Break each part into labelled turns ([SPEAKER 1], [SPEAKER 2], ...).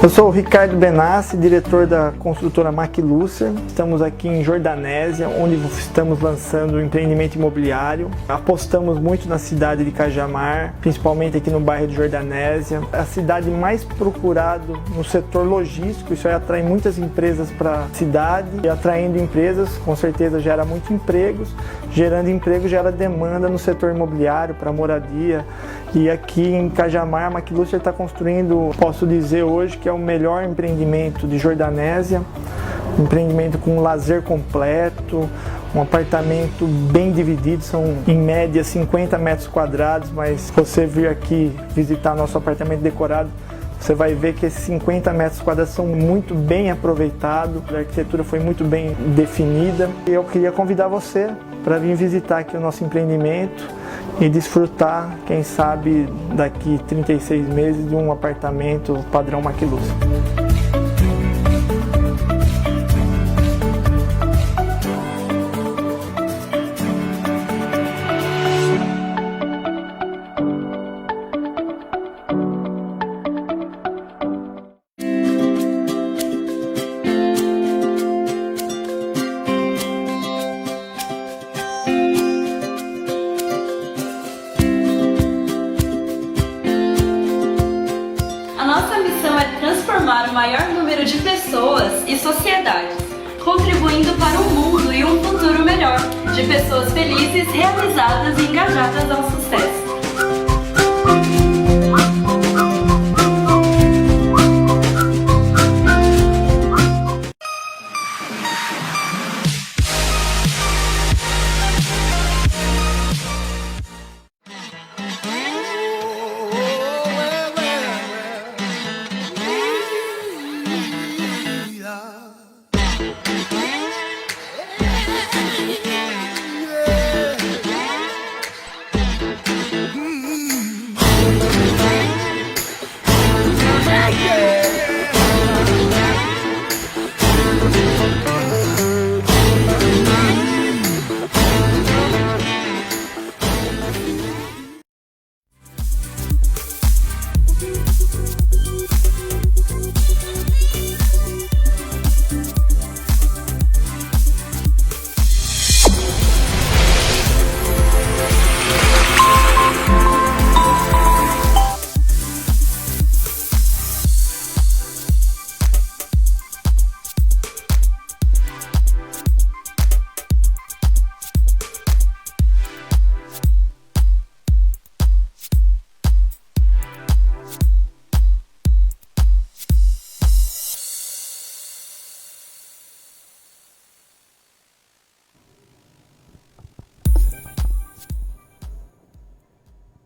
[SPEAKER 1] Eu sou o Ricardo Benassi, diretor da construtora Maclucer. Estamos aqui em Jordanésia, onde estamos lançando o empreendimento imobiliário. Apostamos muito na cidade de Cajamar, principalmente aqui no bairro de Jordanésia. A cidade mais procurada no setor logístico, isso aí atrai muitas empresas para a cidade. E atraindo empresas, com certeza gera muitos empregos. Gerando emprego, gera demanda no setor imobiliário para moradia. E aqui em Cajamar, a Maclucer está construindo, posso dizer hoje, que é o melhor empreendimento de Jordanésia. Um empreendimento com lazer completo, um apartamento bem dividido, são em média 50 metros quadrados, mas se você vir aqui visitar nosso apartamento decorado, você vai ver que esses 50 metros quadrados são muito bem aproveitados, a arquitetura foi muito bem definida. E eu queria convidar você para vir visitar aqui o nosso empreendimento e desfrutar, quem sabe, daqui 36 meses de um apartamento padrão Maclucer.
[SPEAKER 2] Transformar o maior número de pessoas e sociedades, contribuindo para um mundo e um futuro melhor, de pessoas felizes, realizadas e engajadas ao sucesso.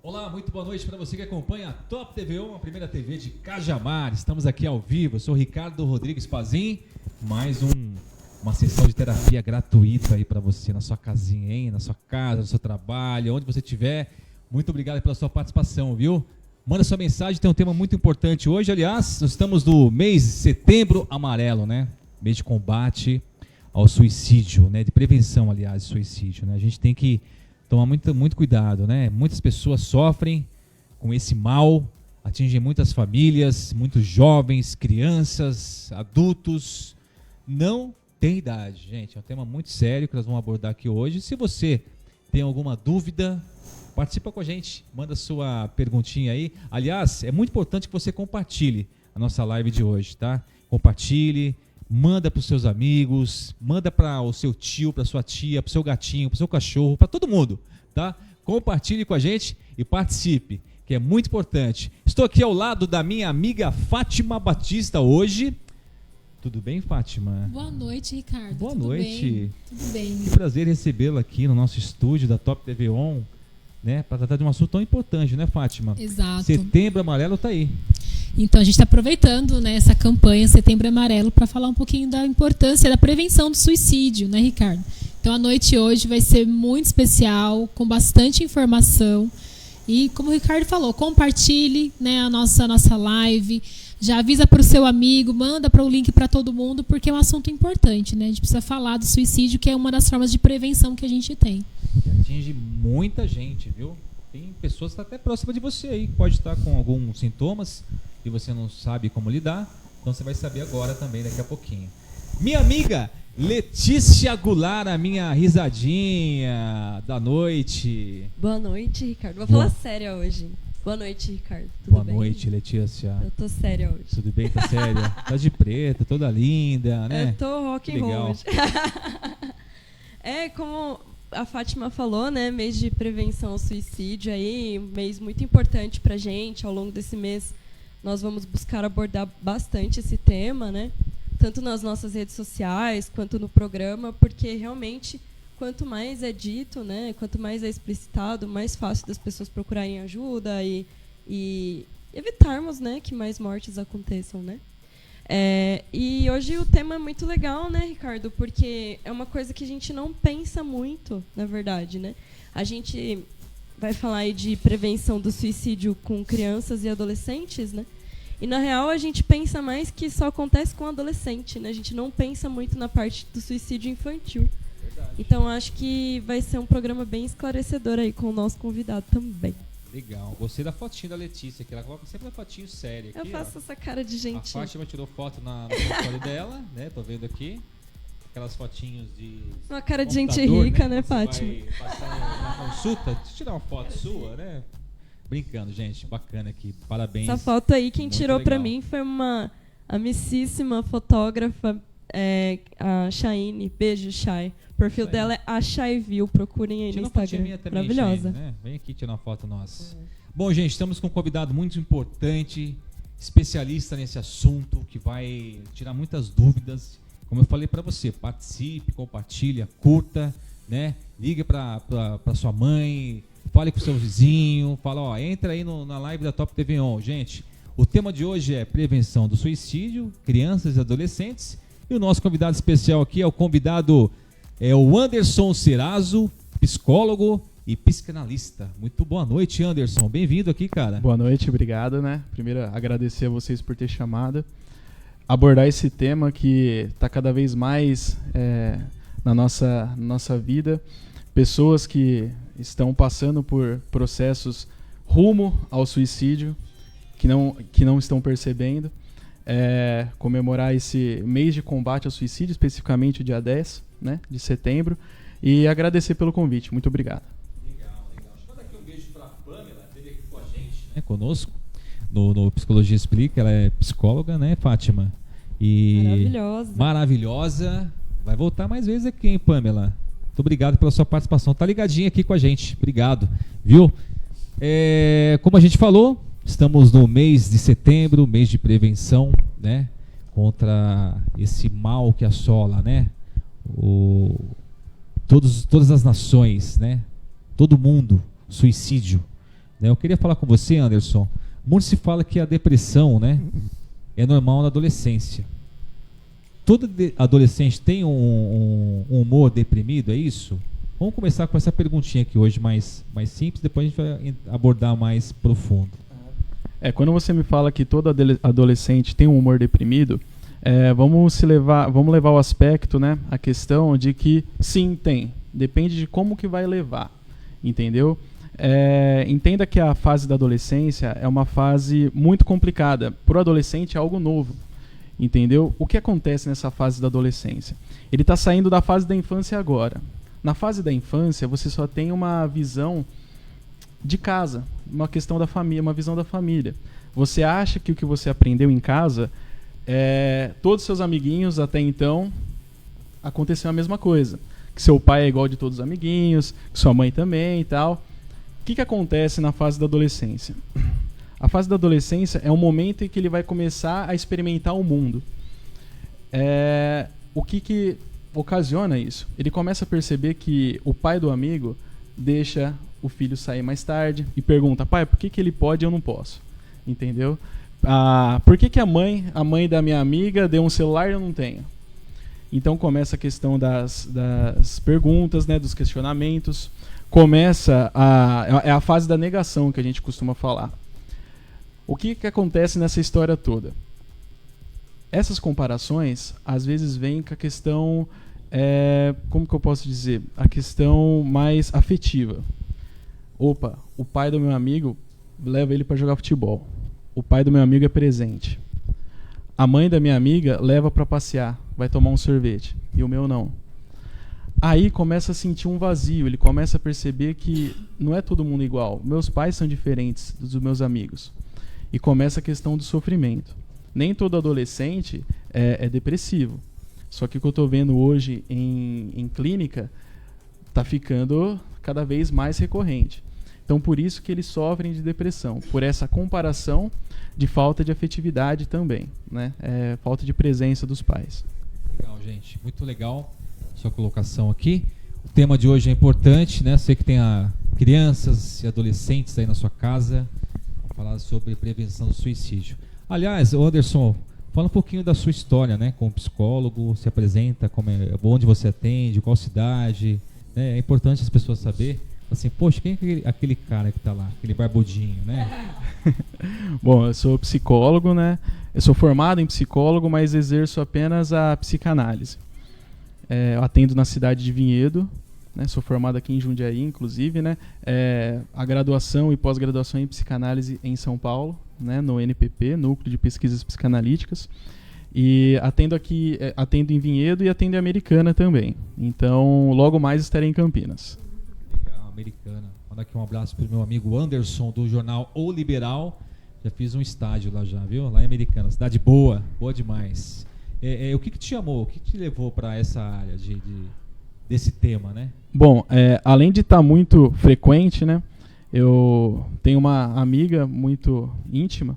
[SPEAKER 3] Olá, muito boa noite para você que acompanha a Top TV1, a primeira TV de Cajamar. Estamos aqui ao vivo, eu sou o Ricardo Rodrigues Pazin, mais uma sessão de terapia gratuita aí para você na sua casinha, hein? Na sua casa, no seu trabalho, onde você estiver. Muito obrigado pela sua participação, viu? Manda sua mensagem, tem um tema muito importante hoje. Aliás, nós estamos no mês de Setembro Amarelo, né? Mês de combate ao suicídio, né? De prevenção, aliás, de suicídio, né? A gente tem que tomar muito cuidado, né? Muitas pessoas sofrem com esse mal, atingem muitas famílias, muitos jovens, crianças, adultos. Não tem idade, gente. É um tema muito sério que nós vamos abordar aqui hoje. Se você tem alguma dúvida, participa com a gente, manda sua perguntinha aí. Aliás, é muito importante que você compartilhe a nossa live de hoje, tá? Compartilhe. Manda para os seus amigos, manda para o seu tio, para sua tia, para o seu gatinho, para o seu cachorro, para todo mundo, tá? Compartilhe com a gente e participe, que é muito importante. Estou aqui ao lado da minha amiga Fátima Batista hoje. Tudo bem, Fátima?
[SPEAKER 4] Boa noite, Ricardo.
[SPEAKER 3] Boa noite.
[SPEAKER 4] Bem? Tudo bem.
[SPEAKER 3] Que prazer recebê-la aqui no nosso estúdio da Top TV1, né? Para tratar de um assunto tão importante, né, Fátima?
[SPEAKER 4] Exato.
[SPEAKER 3] Setembro Amarelo está aí.
[SPEAKER 4] Então a gente está aproveitando, né, essa campanha Setembro Amarelo para falar um pouquinho da importância da prevenção do suicídio, né, Ricardo? Então a noite hoje vai ser muito especial, com bastante informação. E como o Ricardo falou, compartilhe, né, a nossa live, já avisa para o seu amigo, manda para o link para todo mundo, porque é um assunto importante, né? A gente precisa falar do suicídio, que é uma das formas de prevenção que a gente tem.
[SPEAKER 3] Que atinge muita gente, viu? Tem pessoas que estão até próximas de você aí, pode estar com alguns sintomas e você não sabe como lidar, Então você vai saber agora também, daqui a pouquinho. Minha amiga Letícia Goulart, a minha risadinha da noite.
[SPEAKER 2] Boa noite, Ricardo. Vou falar séria hoje. Boa noite, Ricardo. Tudo
[SPEAKER 3] Boa
[SPEAKER 2] bem?
[SPEAKER 3] noite, Letícia.
[SPEAKER 2] Eu tô séria hoje.
[SPEAKER 3] Tudo bem? Tá séria? Tá de preto, toda linda, né?
[SPEAKER 2] Eu tô rock and roll hoje. Como a Fátima falou, né? Mês de prevenção ao suicídio aí, um mês muito importante pra gente. Ao longo desse mês, nós vamos buscar abordar bastante esse tema, né? Tanto nas nossas redes sociais, quanto no programa, porque realmente, quanto mais é dito, né? Quanto mais é explicitado, mais fácil das pessoas procurarem ajuda e evitarmos, né, que mais mortes aconteçam, né? E hoje o tema é muito legal, né, Ricardo? Porque é uma coisa que a gente não pensa muito, na verdade, né? A gente vai falar aí de prevenção do suicídio com crianças e adolescentes, né? E, na real, a gente pensa mais que só acontece com adolescente, né? A gente não pensa muito na parte do suicídio infantil.
[SPEAKER 3] Verdade.
[SPEAKER 2] Então, acho que vai ser um programa bem esclarecedor aí com o nosso convidado também.
[SPEAKER 3] Legal. Gostei da fotinha da Letícia, que ela coloca sempre uma fotinho séria aqui.
[SPEAKER 2] Eu faço essa cara de
[SPEAKER 3] A
[SPEAKER 2] gente.
[SPEAKER 3] Fátima tirou foto no portfólio dela, né? Tô vendo aqui. Aquelas fotinhos de...
[SPEAKER 2] Uma cara de gente
[SPEAKER 3] computador,
[SPEAKER 2] rica, né,
[SPEAKER 3] Quando
[SPEAKER 2] Fátima?
[SPEAKER 3] você vai passar uma consulta, deixa eu tirar uma foto sua, né? Brincando, gente. Bacana aqui. Parabéns.
[SPEAKER 2] Essa foto aí, quem
[SPEAKER 3] Muito
[SPEAKER 2] tirou pra
[SPEAKER 3] legal.
[SPEAKER 2] mim foi uma amicíssima fotógrafa, a Chaine. Beijo, Chay. O perfil
[SPEAKER 3] Chay.
[SPEAKER 2] dela é a Chayville. Procurem aí
[SPEAKER 3] Tira
[SPEAKER 2] no
[SPEAKER 3] uma fotinha
[SPEAKER 2] Instagram.
[SPEAKER 3] minha também,
[SPEAKER 2] Maravilhosa.
[SPEAKER 3] Shane, né? Vem aqui tirar uma foto nossa. Bom, gente, estamos com um convidado muito importante, especialista nesse assunto, que vai tirar muitas dúvidas. Como eu falei para você, participe, compartilha, curta, né? Liga para sua mãe, fale com o seu vizinho, fala, ó, entra aí na live da Top TV On. Gente, o tema de hoje é prevenção do suicídio, crianças e adolescentes. E o nosso convidado especial aqui é o Anderson Cerazo, psicólogo e psicanalista. Muito boa noite, Anderson. Bem-vindo aqui, cara.
[SPEAKER 5] Boa noite, obrigado, né? Primeiro, agradecer a vocês por ter chamado. Abordar esse tema que está cada vez mais na nossa vida. Pessoas que estão passando por processos rumo ao suicídio, que não estão percebendo. Comemorar esse mês de combate ao suicídio, especificamente o dia 10, né, de setembro. E agradecer pelo convite. Muito obrigado.
[SPEAKER 3] Legal. Deixa eu mandar aqui um beijo para a Pamela, esteve aqui com a gente, né, conosco, no Psicologia Explica. Ela é psicóloga, né, Fátima? E
[SPEAKER 2] Maravilhosa.
[SPEAKER 3] Maravilhosa. Vai voltar mais vezes aqui, hein, Pamela? Muito obrigado pela sua participação. Tá ligadinha aqui com a gente. Obrigado. Viu? Como a gente falou, estamos no mês de setembro, mês de prevenção, né? Contra esse mal que assola, né? Todas as nações, né? Todo mundo, suicídio. Né? Eu queria falar com você, Anderson. Muito se fala que a depressão, né, é normal na adolescência. Todo adolescente tem um humor deprimido, é isso? Vamos começar com essa perguntinha aqui hoje, mais simples, depois a gente vai abordar mais profundo.
[SPEAKER 5] Quando você me fala que todo adolescente tem um humor deprimido, vamos levar o aspecto, né, a questão de que sim, tem. Depende de como que vai levar, entendeu? Entenda que a fase da adolescência é uma fase muito complicada. Para o adolescente é algo novo, entendeu? O que acontece nessa fase da adolescência? Ele está saindo da fase da infância agora. Na fase da infância, você só tem uma visão de casa, uma questão da família, uma visão da família. Você acha que o que você aprendeu em casa, todos os seus amiguinhos até então, aconteceu a mesma coisa. Que seu pai é igual de todos os amiguinhos, que sua mãe também e tal. O que acontece na fase da adolescência? A fase da adolescência é um momento em que ele vai começar a experimentar o mundo. O que ocasiona isso? Ele começa a perceber que o pai do amigo deixa o filho sair mais tarde e pergunta, pai, por que ele pode e eu não posso? Entendeu? Por que a mãe da minha amiga deu um celular e eu não tenho? Então começa a questão das perguntas, né, dos questionamentos. Começa a fase da negação que a gente costuma falar. O que acontece nessa história toda? Essas comparações, às vezes, vêm com a questão, como que eu posso dizer? A questão mais afetiva. Opa, o pai do meu amigo leva ele para jogar futebol. O pai do meu amigo é presente. a mãe da minha amiga leva para passear, vai tomar um sorvete, e o meu não. Aí começa a sentir um vazio, ele começa a perceber que não é todo mundo igual. Meus pais são diferentes dos meus amigos. E começa a questão do sofrimento. Nem todo adolescente é depressivo. Só que o que eu estou vendo hoje em clínica está ficando cada vez mais recorrente. Então, por isso que eles sofrem de depressão, por essa comparação de falta de afetividade também, né? Falta de presença dos pais.
[SPEAKER 3] Legal, gente. Muito legal sua colocação aqui. O tema de hoje é importante, né? Sei que tem crianças e adolescentes aí na sua casa, falar sobre prevenção do suicídio. Aliás, Anderson, fala um pouquinho da sua história, né? Como psicólogo, se apresenta, onde você atende, qual cidade, né? É importante as pessoas saberem. Assim, poxa, quem é aquele cara que está lá, aquele barbudinho, né?
[SPEAKER 5] Bom, eu sou psicólogo, né? Eu sou formado em psicólogo, mas exerço apenas a psicanálise. Eu atendo na cidade de Vinhedo, né? Sou formado aqui em Jundiaí, inclusive, né? A graduação e pós-graduação em psicanálise em São Paulo, né? No NPP, Núcleo de Pesquisas Psicanalíticas. E atendo em Vinhedo e atendo em Americana também. Então, logo mais estarei em Campinas.
[SPEAKER 3] Americana. Manda aqui um abraço pro meu amigo Anderson do jornal O Liberal. Já fiz um estágio lá já, viu? Lá em Americana. Cidade boa, boa demais. O que te chamou, o que te levou para essa área desse tema, né? Bom,
[SPEAKER 5] além de estar muito frequente, né? Eu tenho uma amiga muito íntima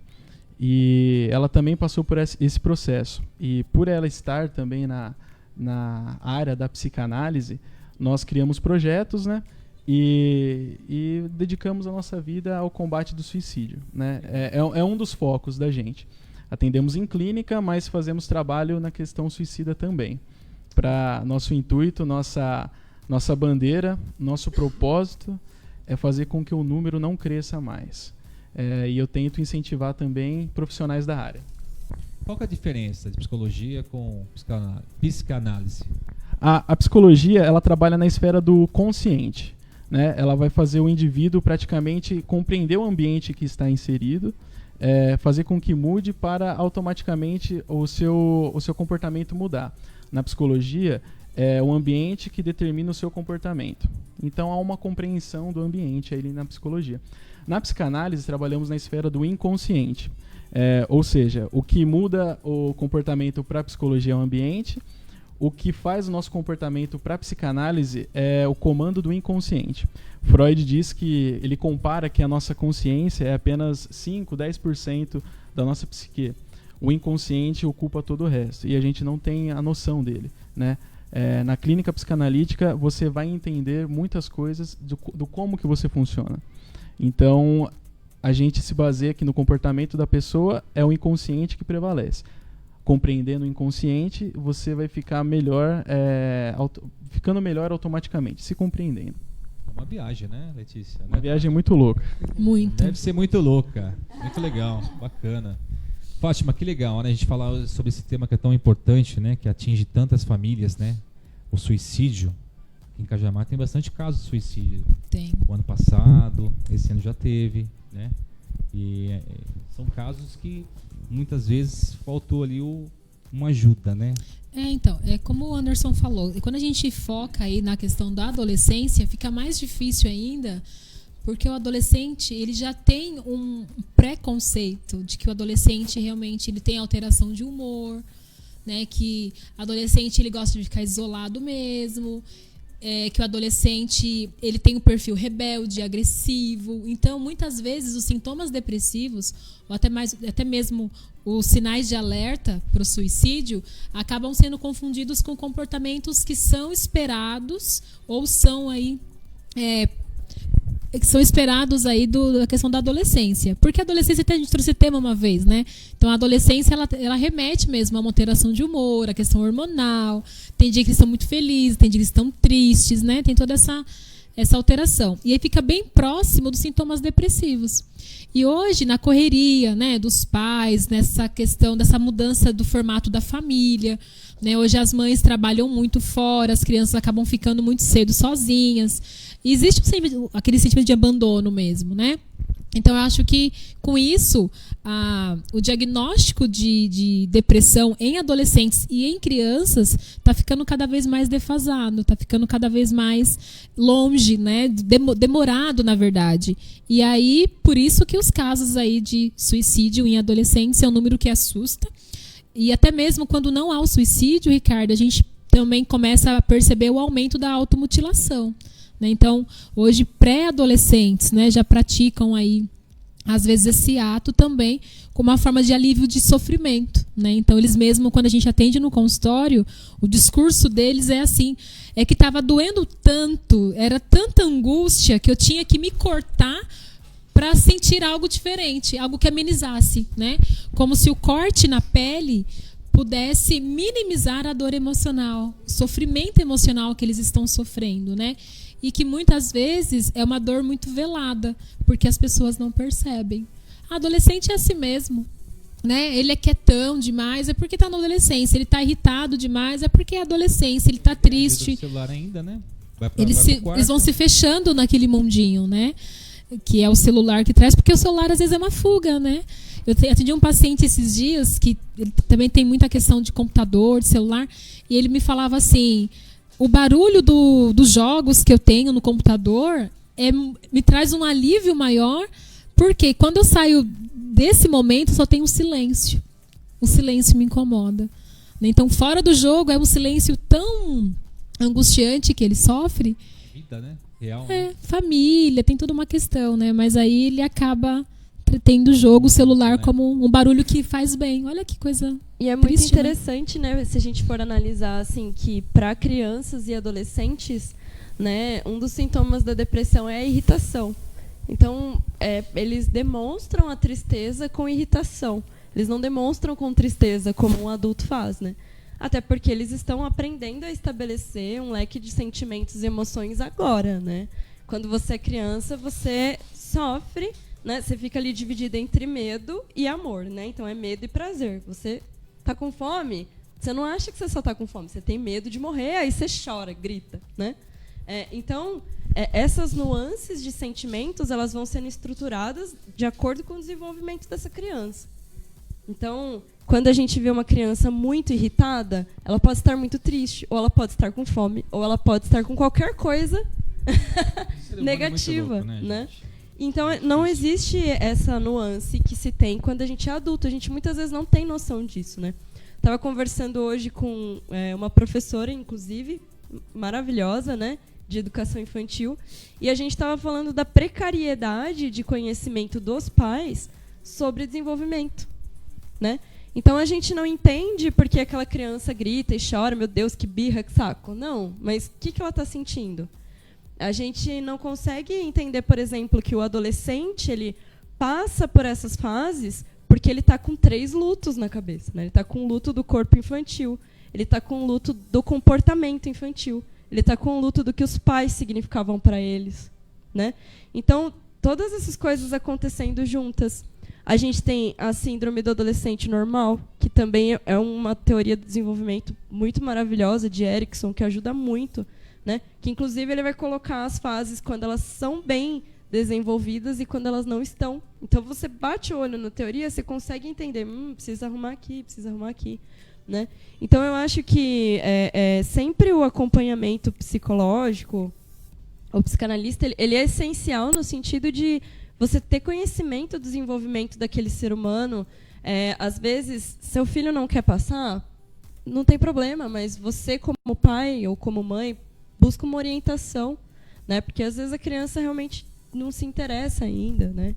[SPEAKER 5] e ela também passou por esse processo. E por ela estar também na área da psicanálise, nós criamos projetos, né? E dedicamos a nossa vida ao combate do suicídio, né? É um dos focos da gente. Atendemos em clínica, mas fazemos trabalho na questão suicida também. Para nosso intuito, nossa bandeira, nosso propósito é fazer com que o número não cresça mais. E eu tento incentivar também profissionais da área.
[SPEAKER 3] Qual que é a diferença de psicologia com psicanálise?
[SPEAKER 5] A psicologia, ela trabalha na esfera do consciente, né? Ela vai fazer o indivíduo praticamente compreender o ambiente que está inserido, fazer com que mude para automaticamente o seu comportamento mudar. Na psicologia, é o ambiente que determina o seu comportamento. Então, há uma compreensão do ambiente aí na psicologia. Na psicanálise, trabalhamos na esfera do inconsciente. Ou seja, o que muda o comportamento para a psicologia é o ambiente. O que faz o nosso comportamento para a psicanálise é o comando do inconsciente. Freud diz que ele compara que a nossa consciência é apenas 5, 10% da nossa psique. O inconsciente ocupa todo o resto e a gente não tem a noção dele, né? Na clínica psicanalítica você vai entender muitas coisas do como que você funciona. Então a gente se baseia que no comportamento da pessoa é o inconsciente que prevalece. Compreendendo o inconsciente, você vai ficar melhor, ficando melhor automaticamente, se compreendendo.
[SPEAKER 3] É uma viagem, né, Letícia?
[SPEAKER 5] Uma viagem muito louca.
[SPEAKER 4] Muito.
[SPEAKER 3] Deve ser muito louca. Muito legal, bacana. Fátima, que legal, né? A gente falar sobre esse tema que é tão importante, né? Que atinge tantas famílias, né? O suicídio. Em Cajamar tem bastante casos de suicídio.
[SPEAKER 4] Tem.
[SPEAKER 3] O ano passado, esse ano já teve, né? E são casos que muitas vezes faltou ali uma ajuda, né?
[SPEAKER 4] Então, como o Anderson falou, quando a gente foca aí na questão da adolescência, fica mais difícil ainda, porque o adolescente ele já tem um preconceito de que o adolescente realmente ele tem alteração de humor, né? Que o adolescente ele gosta de ficar isolado mesmo, que o adolescente ele tem um perfil rebelde, agressivo. Então, muitas vezes, os sintomas depressivos, ou até mesmo os sinais de alerta para o suicídio, acabam sendo confundidos com comportamentos que são esperados ou são aí que são esperados aí da questão da adolescência. Porque a adolescência, a gente trouxe esse tema uma vez, né? Então a adolescência, ela remete mesmo a uma alteração de humor, a questão hormonal. Tem dia que eles estão muito felizes, tem dia que eles estão tristes, né? Tem toda essa alteração. E aí fica bem próximo dos sintomas depressivos. E hoje, na correria, né, dos pais, nessa questão dessa mudança do formato da família, né? Hoje as mães trabalham muito fora, as crianças acabam ficando muito cedo sozinhas. E existe aquele sentimento de abandono mesmo, né? Então, eu acho que, com isso, o diagnóstico de depressão em adolescentes e em crianças está ficando cada vez mais defasado, está ficando cada vez mais longe, né? Demorado, na verdade. E aí, por isso que os casos aí de suicídio em adolescentes é um número que assusta. E até mesmo quando não há o suicídio, Ricardo, a gente também começa a perceber o aumento da automutilação. Então, hoje, pré-adolescentes, né, já praticam aí, às vezes, esse ato também como uma forma de alívio de sofrimento. Né? Então, eles mesmo, quando a gente atende no consultório, o discurso deles é assim, é que estava doendo tanto, era tanta angústia que eu tinha que me cortar para sentir algo diferente, algo que amenizasse. Né? Como se o corte na pele pudesse minimizar a dor emocional, o sofrimento emocional que eles estão sofrendo, né? E que muitas vezes é uma dor muito velada, porque as pessoas não percebem. A adolescente é assim mesmo, né? Ele é quietão demais, é porque está na adolescência. Ele está irritado demais, é porque é adolescência. Ele está triste.
[SPEAKER 3] Celular ainda, né?
[SPEAKER 4] Eles vão se fechando naquele mundinho, né? Que é o celular que traz, porque o celular às vezes é uma fuga, né? Eu atendi um paciente esses dias que ele também tem muita questão de computador, de celular, e ele me falava assim: o barulho dos jogos que eu tenho no computador me traz um alívio maior, porque quando eu saio desse momento só tem um silêncio. O silêncio me incomoda. Então, fora do jogo, é um silêncio tão angustiante que ele sofre.
[SPEAKER 3] Vida, né? Real.
[SPEAKER 4] Família, tem toda uma questão, né? Mas aí ele acaba tendo o jogo, o celular, como um barulho que faz bem. Olha que coisa.
[SPEAKER 2] E é muito
[SPEAKER 4] triste,
[SPEAKER 2] interessante, né, se a gente for analisar assim, que para crianças e adolescentes, né, um dos sintomas da depressão é a irritação. Então, eles demonstram a tristeza com irritação. Eles não demonstram com tristeza como um adulto faz, né? Até porque eles estão aprendendo a estabelecer um leque de sentimentos e emoções agora, né? Quando você é criança, você sofre, né? Você fica ali dividida entre medo e amor, né? Então é medo e prazer. Você tá com fome, você não acha que você só tá com fome, você tem medo de morrer, aí você chora, grita, né? Então, essas nuances de sentimentos, elas vão sendo estruturadas de acordo com o desenvolvimento dessa criança. Então, quando a gente vê uma criança muito irritada, ela pode estar muito triste, ou ela pode estar com fome, ou ela pode estar com qualquer coisa negativa, né? Então, não existe essa nuance que se tem quando a gente é adulto. A gente muitas vezes não tem noção disso, né? Estava conversando hoje com uma professora, inclusive, maravilhosa, né, de educação infantil, e a gente estava falando da precariedade de conhecimento dos pais sobre desenvolvimento, né? Então, a gente não entende porque aquela criança grita e chora, meu Deus, que birra, que saco. Não, mas o que ela está sentindo? A gente não consegue entender, por exemplo, que o adolescente ele passa por essas fases porque ele está com 3 lutos na cabeça. Né? Ele está com o luto do corpo infantil, ele está com o luto do comportamento infantil, ele está com o luto do que os pais significavam para eles. Né? Então, todas essas coisas acontecendo juntas. A gente tem a síndrome do adolescente normal, que também é uma teoria de desenvolvimento muito maravilhosa de Erikson, que ajuda muito, né? Que, inclusive, ele vai colocar as fases quando elas são bem desenvolvidas e quando elas não estão. Então, você bate o olho na teoria, você consegue entender, precisa arrumar aqui. Né? Então, eu acho que sempre o acompanhamento psicológico, o psicanalista, ele é essencial no sentido de você ter conhecimento do desenvolvimento daquele ser humano. Às vezes, seu filho não quer passar, não tem problema, mas você, como pai ou como mãe, busca uma orientação, né? Porque às vezes a criança realmente não se interessa ainda, né?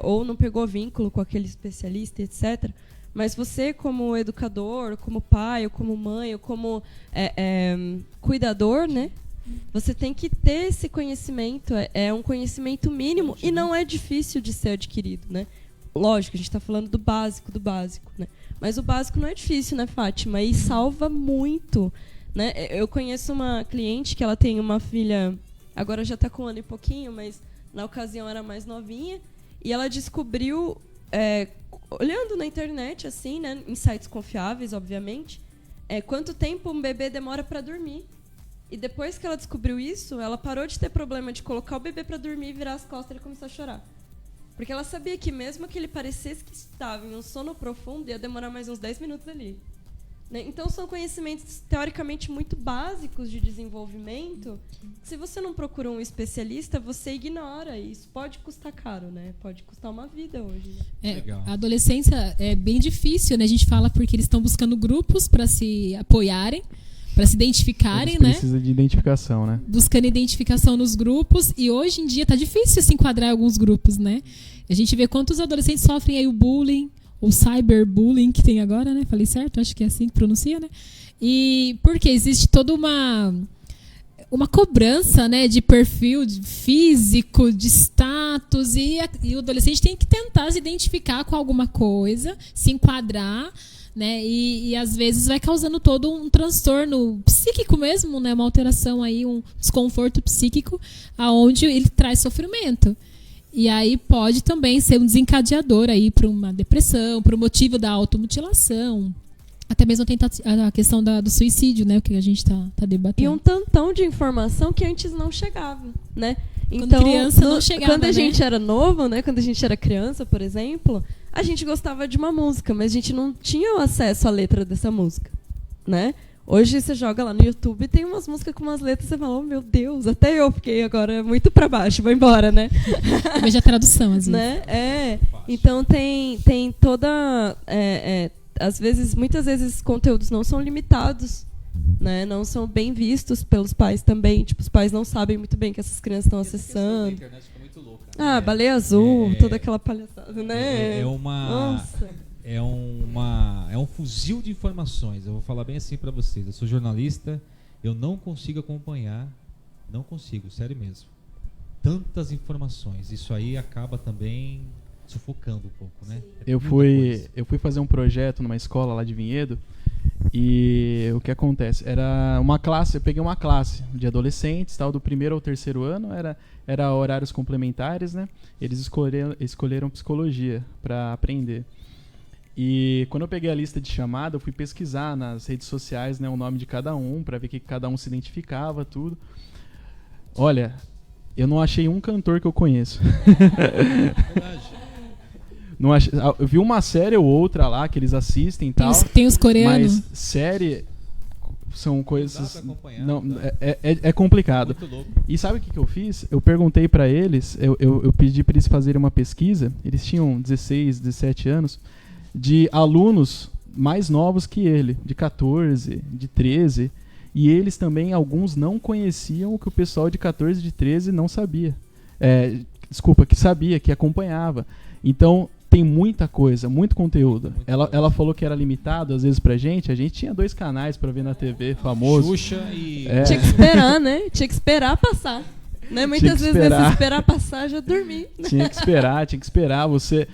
[SPEAKER 2] Ou não pegou vínculo com aquele especialista, etc. Mas você, como educador, como pai, ou como mãe, ou como cuidador, né? Você tem que ter esse conhecimento, é um conhecimento mínimo e não é difícil de ser adquirido, né? Lógico, a gente está falando do básico, né? Mas o básico não é difícil, né, Fátima? E salva muito, né? Eu conheço uma cliente que ela tem uma filha, agora já está com 1 ano e pouquinho, mas na ocasião era mais novinha, e ela descobriu, olhando na internet, assim, né, em sites confiáveis, obviamente, quanto tempo um bebê demora para dormir. E depois que ela descobriu isso, ela parou de ter problema de colocar o bebê para dormir, virar as costas e ele começou a chorar. Porque ela sabia que mesmo que ele parecesse que estava em um sono profundo, ia demorar mais uns 10 minutos ali. Né? Então, são conhecimentos teoricamente muito básicos de desenvolvimento. Se você não procura um especialista, você ignora. E isso pode custar caro, né? Pode custar uma vida hoje. Né?
[SPEAKER 3] Legal.
[SPEAKER 4] A adolescência é bem difícil, né? A gente fala porque eles estão buscando grupos para se apoiarem, para se identificarem, né?
[SPEAKER 5] Precisa de identificação, né?
[SPEAKER 4] Buscando identificação nos grupos. E hoje em dia tá difícil se enquadrar em alguns grupos, né? A gente vê quantos adolescentes sofrem aí o bullying, o cyberbullying que tem agora, né? Falei certo? Acho que é assim que pronuncia, né? E porque existe toda uma cobrança, né, de perfil físico, de status, e o adolescente tem que tentar se identificar com alguma coisa, se enquadrar, né? E às vezes vai causando todo um transtorno psíquico mesmo, né? Uma alteração aí, um desconforto psíquico, aonde ele traz sofrimento. E aí pode também ser um desencadeador aí para uma depressão, para o motivo da automutilação, até mesmo a questão do suicídio, né, o que a gente tá debatendo.
[SPEAKER 2] E um tantão de informação que antes não chegava, né?
[SPEAKER 4] Quando criança não chegava,
[SPEAKER 2] quando a
[SPEAKER 4] né?
[SPEAKER 2] gente era novo, né, quando a gente era criança, por exemplo, a gente gostava de uma música, mas a gente não tinha acesso à letra dessa música, né? Hoje você joga lá no YouTube e tem umas músicas com umas letras e você fala, oh meu Deus, até eu fiquei agora muito pra baixo, vou embora, né?
[SPEAKER 4] Veja a tradução, às vezes.
[SPEAKER 2] Né? Então tem toda... às vezes, muitas vezes, conteúdos não são limitados, né? Não são bem vistos pelos pais também. Tipo, os pais não sabem muito bem que essas crianças estão acessando.
[SPEAKER 3] A internet fica muito louca.
[SPEAKER 2] Ah, baleia azul, toda aquela palhaçada, né? Nossa.
[SPEAKER 3] É um fuzil de informações. Eu vou falar bem assim para vocês. Eu sou jornalista, eu não consigo acompanhar, não consigo, sério mesmo. Tantas informações. Isso aí acaba também sufocando um pouco, né?
[SPEAKER 5] Eu fui fazer um projeto numa escola lá de Vinhedo e o que acontece? Era uma classe, eu peguei uma classe de adolescentes, tal, do 1º ao 3º ano, era horários complementares, né? Eles escolheram psicologia para aprender. E quando eu peguei a lista de chamada, eu fui pesquisar nas redes sociais, né, o nome de cada um, para ver que cada um se identificava, tudo. Olha, eu não achei um cantor que eu conheço. Não achei, eu vi uma série ou outra lá que eles assistem e tal.
[SPEAKER 4] Tem os coreanos.
[SPEAKER 5] Mas série são coisas...
[SPEAKER 3] Não,
[SPEAKER 5] é complicado.
[SPEAKER 3] Muito louco.
[SPEAKER 5] E sabe o que eu fiz? Eu perguntei para eles, eu pedi para eles fazerem uma pesquisa, eles tinham 16, 17 anos, de alunos mais novos que ele, de 14, de 13, e eles também, alguns não conheciam o que o pessoal de 14, de 13 não sabia. Que sabia, que acompanhava. Então, tem muita coisa, muito conteúdo. Ela falou que era limitado, às vezes, pra gente. A gente tinha 2 canais pra ver na TV, famoso.
[SPEAKER 3] Xuxa e...
[SPEAKER 2] Tinha que esperar, né? Tinha que esperar passar. Né? Muitas vezes, nesse esperar passar, já dormi.
[SPEAKER 5] Tinha que esperar. Você...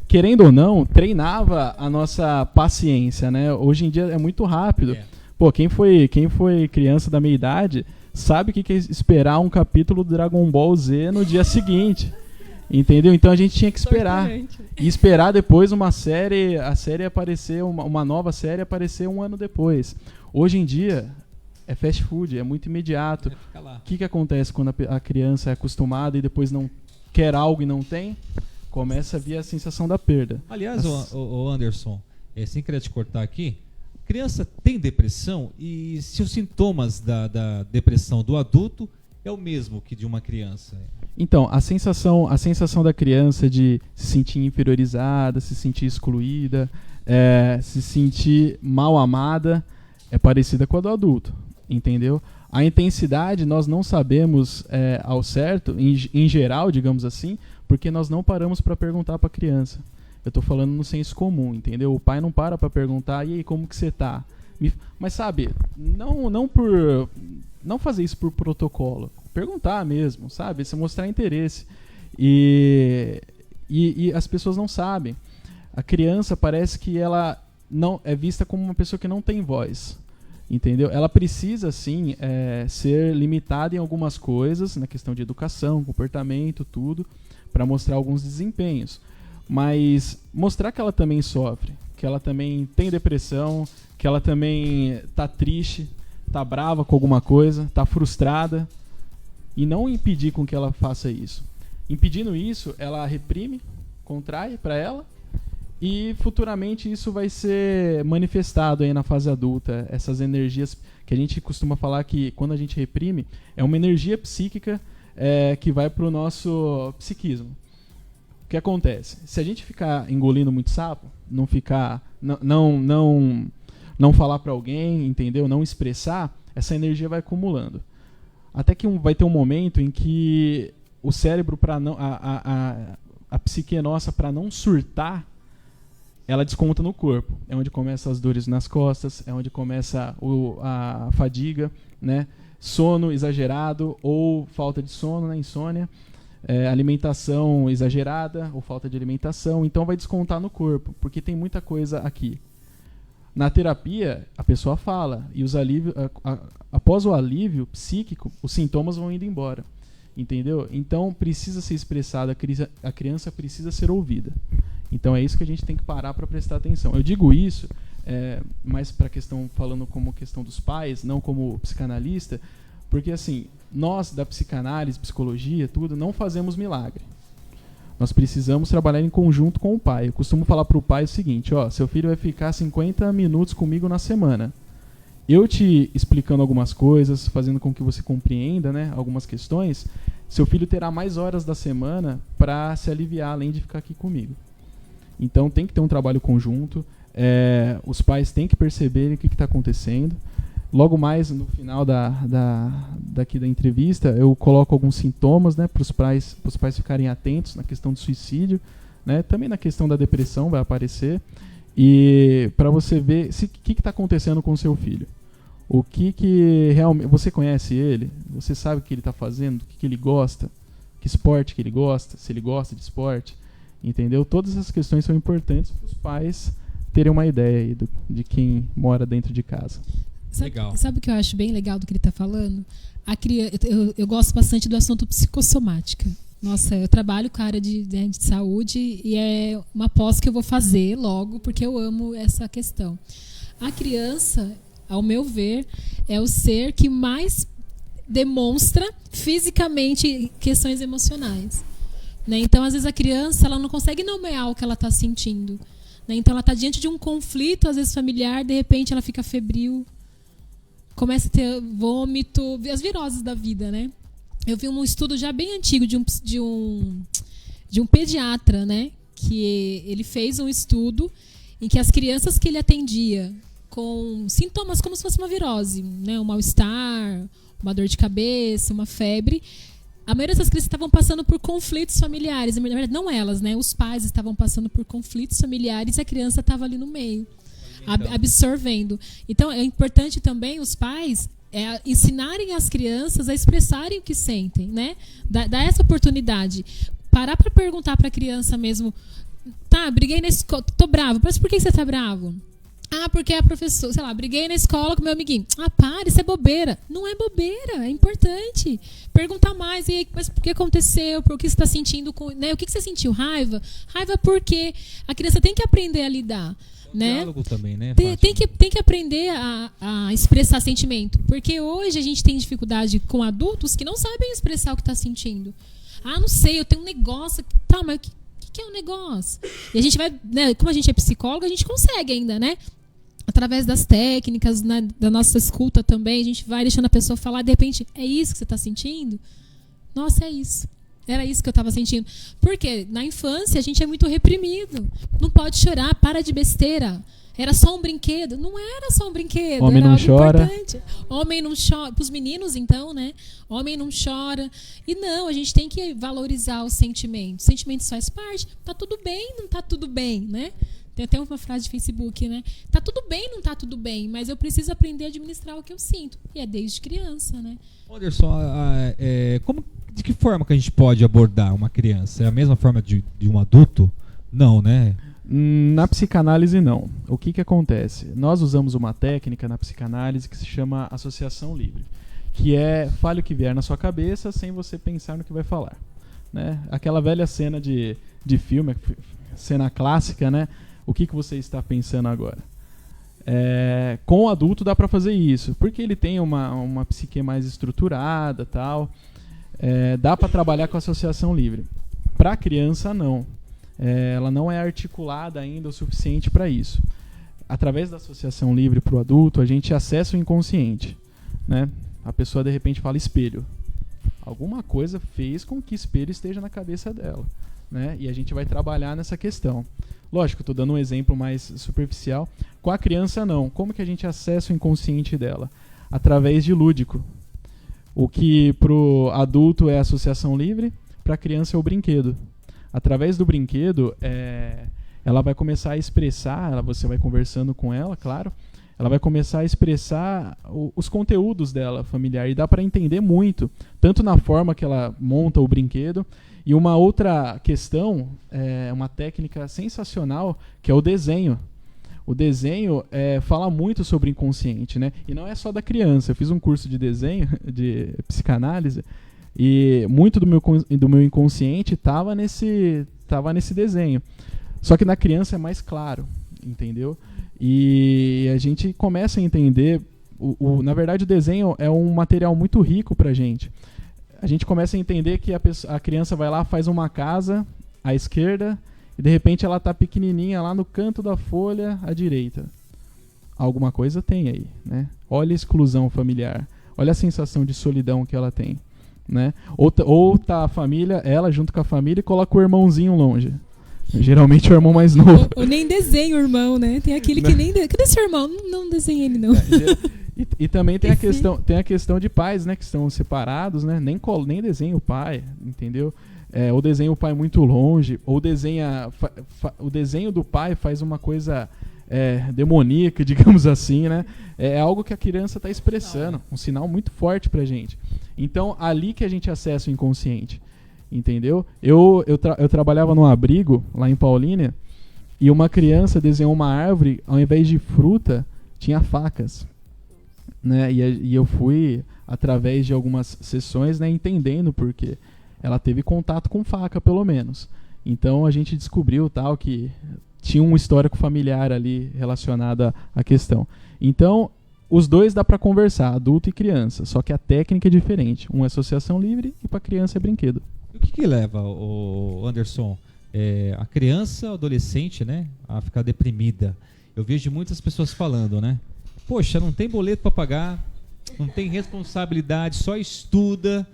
[SPEAKER 5] Querendo ou não, treinava a nossa paciência, né? Hoje em dia é muito rápido. Pô, quem foi criança da minha idade sabe o que é esperar um capítulo do Dragon Ball Z no dia seguinte. Entendeu? Então a gente tinha que esperar. E esperar depois a série aparecer, uma nova série aparecer um ano depois. Hoje em dia é fast food, é muito imediato. O que acontece quando a criança é acostumada e depois não quer algo e não tem? Começa a vir a sensação da perda.
[SPEAKER 3] Aliás, o Anderson, sem querer te cortar aqui, criança tem depressão e se os sintomas da depressão do adulto é o mesmo que de uma criança?
[SPEAKER 5] Então, a sensação da criança de se sentir inferiorizada, se sentir excluída, se sentir mal amada, é parecida com a do adulto, entendeu? A intensidade nós não sabemos ao certo, em geral, digamos assim, porque nós não paramos para perguntar para a criança. Eu estou falando no senso comum, entendeu? O pai não para perguntar, e aí, como que você tá? Mas sabe, não fazer isso por protocolo. Perguntar mesmo, sabe? Se mostrar interesse. E as pessoas não sabem. A criança parece que ela não é vista como uma pessoa que não tem voz. Entendeu? Ela precisa, sim, ser limitada em algumas coisas, na questão de educação, comportamento, tudo, para mostrar alguns desempenhos. Mas mostrar que ela também sofre, que ela também tem depressão, que ela também tá triste, tá brava com alguma coisa, tá frustrada, e não impedir com que ela faça isso. Impedindo isso, ela reprime, contrai para ela, e futuramente isso vai ser manifestado aí na fase adulta. Essas energias que a gente costuma falar que quando a gente reprime, é uma energia psíquica que vai para o nosso psiquismo. O que acontece? Se a gente ficar engolindo muito sapo, não ficar, não falar para alguém, entendeu? Não expressar, essa energia vai acumulando. Até que vai ter um momento em que o cérebro, a psique nossa, para não surtar, ela desconta no corpo. É onde começam as dores nas costas, é onde começa a fadiga, né? Sono exagerado ou falta de sono, né? Insônia, alimentação exagerada ou falta de alimentação. Então vai descontar no corpo, porque tem muita coisa aqui. Na terapia, a pessoa fala, e os alívios, após o alívio psíquico, os sintomas vão indo embora. Entendeu? Então precisa ser expressada, a criança precisa ser ouvida. Então é isso que a gente tem que parar para prestar atenção. Eu digo isso mais para questão, falando como questão dos pais, não como psicanalista, porque assim, nós da psicanálise, psicologia, tudo, não fazemos milagre. Nós precisamos trabalhar em conjunto com o pai. Eu costumo falar para o pai o seguinte, seu filho vai ficar 50 minutos comigo na semana. Eu te explicando algumas coisas, fazendo com que você compreenda, né, algumas questões, seu filho terá mais horas da semana para se aliviar, além de ficar aqui comigo. Então tem que ter um trabalho conjunto, os pais têm que perceber o que está acontecendo. Logo mais, no final daqui da entrevista, eu coloco alguns sintomas, né, para os pais ficarem atentos na questão do suicídio, né, também na questão da depressão vai aparecer. E para você ver o que está acontecendo com o seu filho. O que realmente... Você conhece ele? Você sabe o que ele está fazendo? O que ele gosta? Que esporte que ele gosta? Se ele gosta de esporte? Entendeu? Todas essas questões são importantes para os pais terem uma ideia aí de quem mora dentro de casa.
[SPEAKER 3] Legal.
[SPEAKER 4] Sabe o que eu acho bem legal do que ele está falando? Eu gosto bastante do assunto psicossomática. Nossa, eu trabalho com a área de saúde e é uma pós que eu vou fazer logo, porque eu amo essa questão. A criança, ao meu ver, é o ser que mais demonstra fisicamente questões emocionais. Né? Então, às vezes, a criança ela não consegue nomear o que ela está sentindo. Né? Então, ela está diante de um conflito, às vezes familiar, de repente ela fica febril, começa a ter vômito, as viroses da vida, né? Eu vi um estudo já bem antigo de um pediatra, né? Que ele fez um estudo em que as crianças que ele atendia com sintomas como se fosse uma virose, né? Um mal-estar, uma dor de cabeça, uma febre, a maioria dessas crianças estavam passando por conflitos familiares. Na verdade, não elas, né? Os pais estavam passando por conflitos familiares e a criança estava ali no meio, absorvendo. Então, é importante também os pais ensinarem as crianças a expressarem o que sentem, né? Dar essa oportunidade. Parar para perguntar para a criança mesmo, tá, briguei na escola, tô bravo, mas por que você tá bravo? Ah, porque a professora, sei lá, briguei na escola com meu amiguinho. Ah, para, isso é bobeira. Não é bobeira, é importante. Perguntar mais, e aí, mas por que aconteceu? Por que você está sentindo? Né? O que você sentiu? Raiva? Raiva porque a criança tem que aprender a lidar. Né?
[SPEAKER 3] Diálogo também, né?
[SPEAKER 4] Tem que aprender a expressar sentimento. Porque hoje a gente tem dificuldade com adultos que não sabem expressar o que está sentindo. Ah, não sei, eu tenho um negócio. Tá, mas o que é um negócio? E a gente vai, né, como a gente é psicólogo, a gente consegue ainda, né? Através das técnicas, da nossa escuta também, a gente vai deixando a pessoa falar, de repente, é isso que você está sentindo? Nossa, é isso. Era isso que eu estava sentindo. Porque na infância a gente é muito reprimido. Não pode chorar, para de besteira. Era só um brinquedo. Não era só um brinquedo.
[SPEAKER 5] Homem
[SPEAKER 4] era
[SPEAKER 5] não
[SPEAKER 4] algo
[SPEAKER 5] chora.
[SPEAKER 4] Importante. Homem não chora. Para os meninos, então, né? Homem não chora. E não, a gente tem que valorizar os sentimentos. Sentimentos faz parte. Tá tudo bem, não tá tudo bem, né? Tem até uma frase de Facebook, né? Tá tudo bem, não tá tudo bem, mas eu preciso aprender a administrar o que eu sinto. E é desde criança, né?
[SPEAKER 3] Anderson, de que forma que a gente pode abordar uma criança? É a mesma forma de um adulto? Não, né?
[SPEAKER 5] Na psicanálise, não. O que acontece? Nós usamos uma técnica na psicanálise que se chama associação livre, que é fale o que vier na sua cabeça sem você pensar no que vai falar. Né? Aquela velha cena de filme, cena clássica, né? O que você está pensando agora? Com o adulto dá para fazer isso, porque ele tem uma psique mais estruturada, tal. Dá para trabalhar com associação livre. Para a criança, não. Ela não é articulada ainda o suficiente para isso. Através da associação livre para o adulto, a gente acessa o inconsciente, né? A pessoa, de repente, fala espelho. Alguma coisa fez com que espelho esteja na cabeça dela, né? E a gente vai trabalhar nessa questão. Lógico, estou dando um exemplo mais superficial. Com a criança, não. Como que a gente acessa o inconsciente dela? Através de lúdico. O que para o adulto é associação livre, para a criança é o brinquedo. Através do brinquedo, ela vai começar a expressar, você vai conversando com ela, claro, ela vai começar a expressar os conteúdos dela familiar, e dá para entender muito, tanto na forma que ela monta o brinquedo, e uma outra questão, uma técnica sensacional, que é o desenho. O desenho fala muito sobre o inconsciente, né? E não é só da criança. Eu fiz um curso de desenho, de psicanálise, e muito do meu inconsciente estava nesse desenho. Só que na criança é mais claro, entendeu? E a gente começa a entender, na verdade o desenho é um material muito rico pra gente. A gente começa a entender que a criança vai lá, faz uma casa à esquerda, e de repente ela tá pequenininha lá no canto da folha à direita. Alguma coisa tem aí, né? Olha a exclusão familiar, olha a sensação de solidão que ela tem, né? Ou tá a família, ela junto com a família, e coloca o irmãozinho longe. Geralmente é o irmão mais novo.
[SPEAKER 4] Ou nem desenha o irmão, né? Tem aquele que nem... Cadê seu irmão? Não desenha ele, não.
[SPEAKER 5] E também tem a questão de pais, né? Que estão separados, né? Nem desenha o pai, entendeu? Ou desenha o pai muito longe, ou o desenho do pai faz uma coisa demoníaca, digamos assim, né? É algo que a criança está expressando, um sinal muito forte pra gente. Então, ali que a gente acessa o inconsciente. Entendeu? Eu trabalhava num abrigo lá em Paulínia, e uma criança desenhou uma árvore, ao invés de fruta, tinha facas, né? E eu fui, através de algumas sessões, né, entendendo por quê. Ela teve contato com faca, pelo menos. Então a gente descobriu tal que tinha um histórico familiar ali relacionado à questão. Então, os dois dá para conversar, adulto e criança, só que a técnica é diferente. Um é associação livre e para criança é brinquedo.
[SPEAKER 3] O que leva, o Anderson, a criança, o adolescente, né, a ficar deprimida? Eu vejo muitas pessoas falando, né? Poxa, não tem boleto para pagar, não tem responsabilidade, só estuda.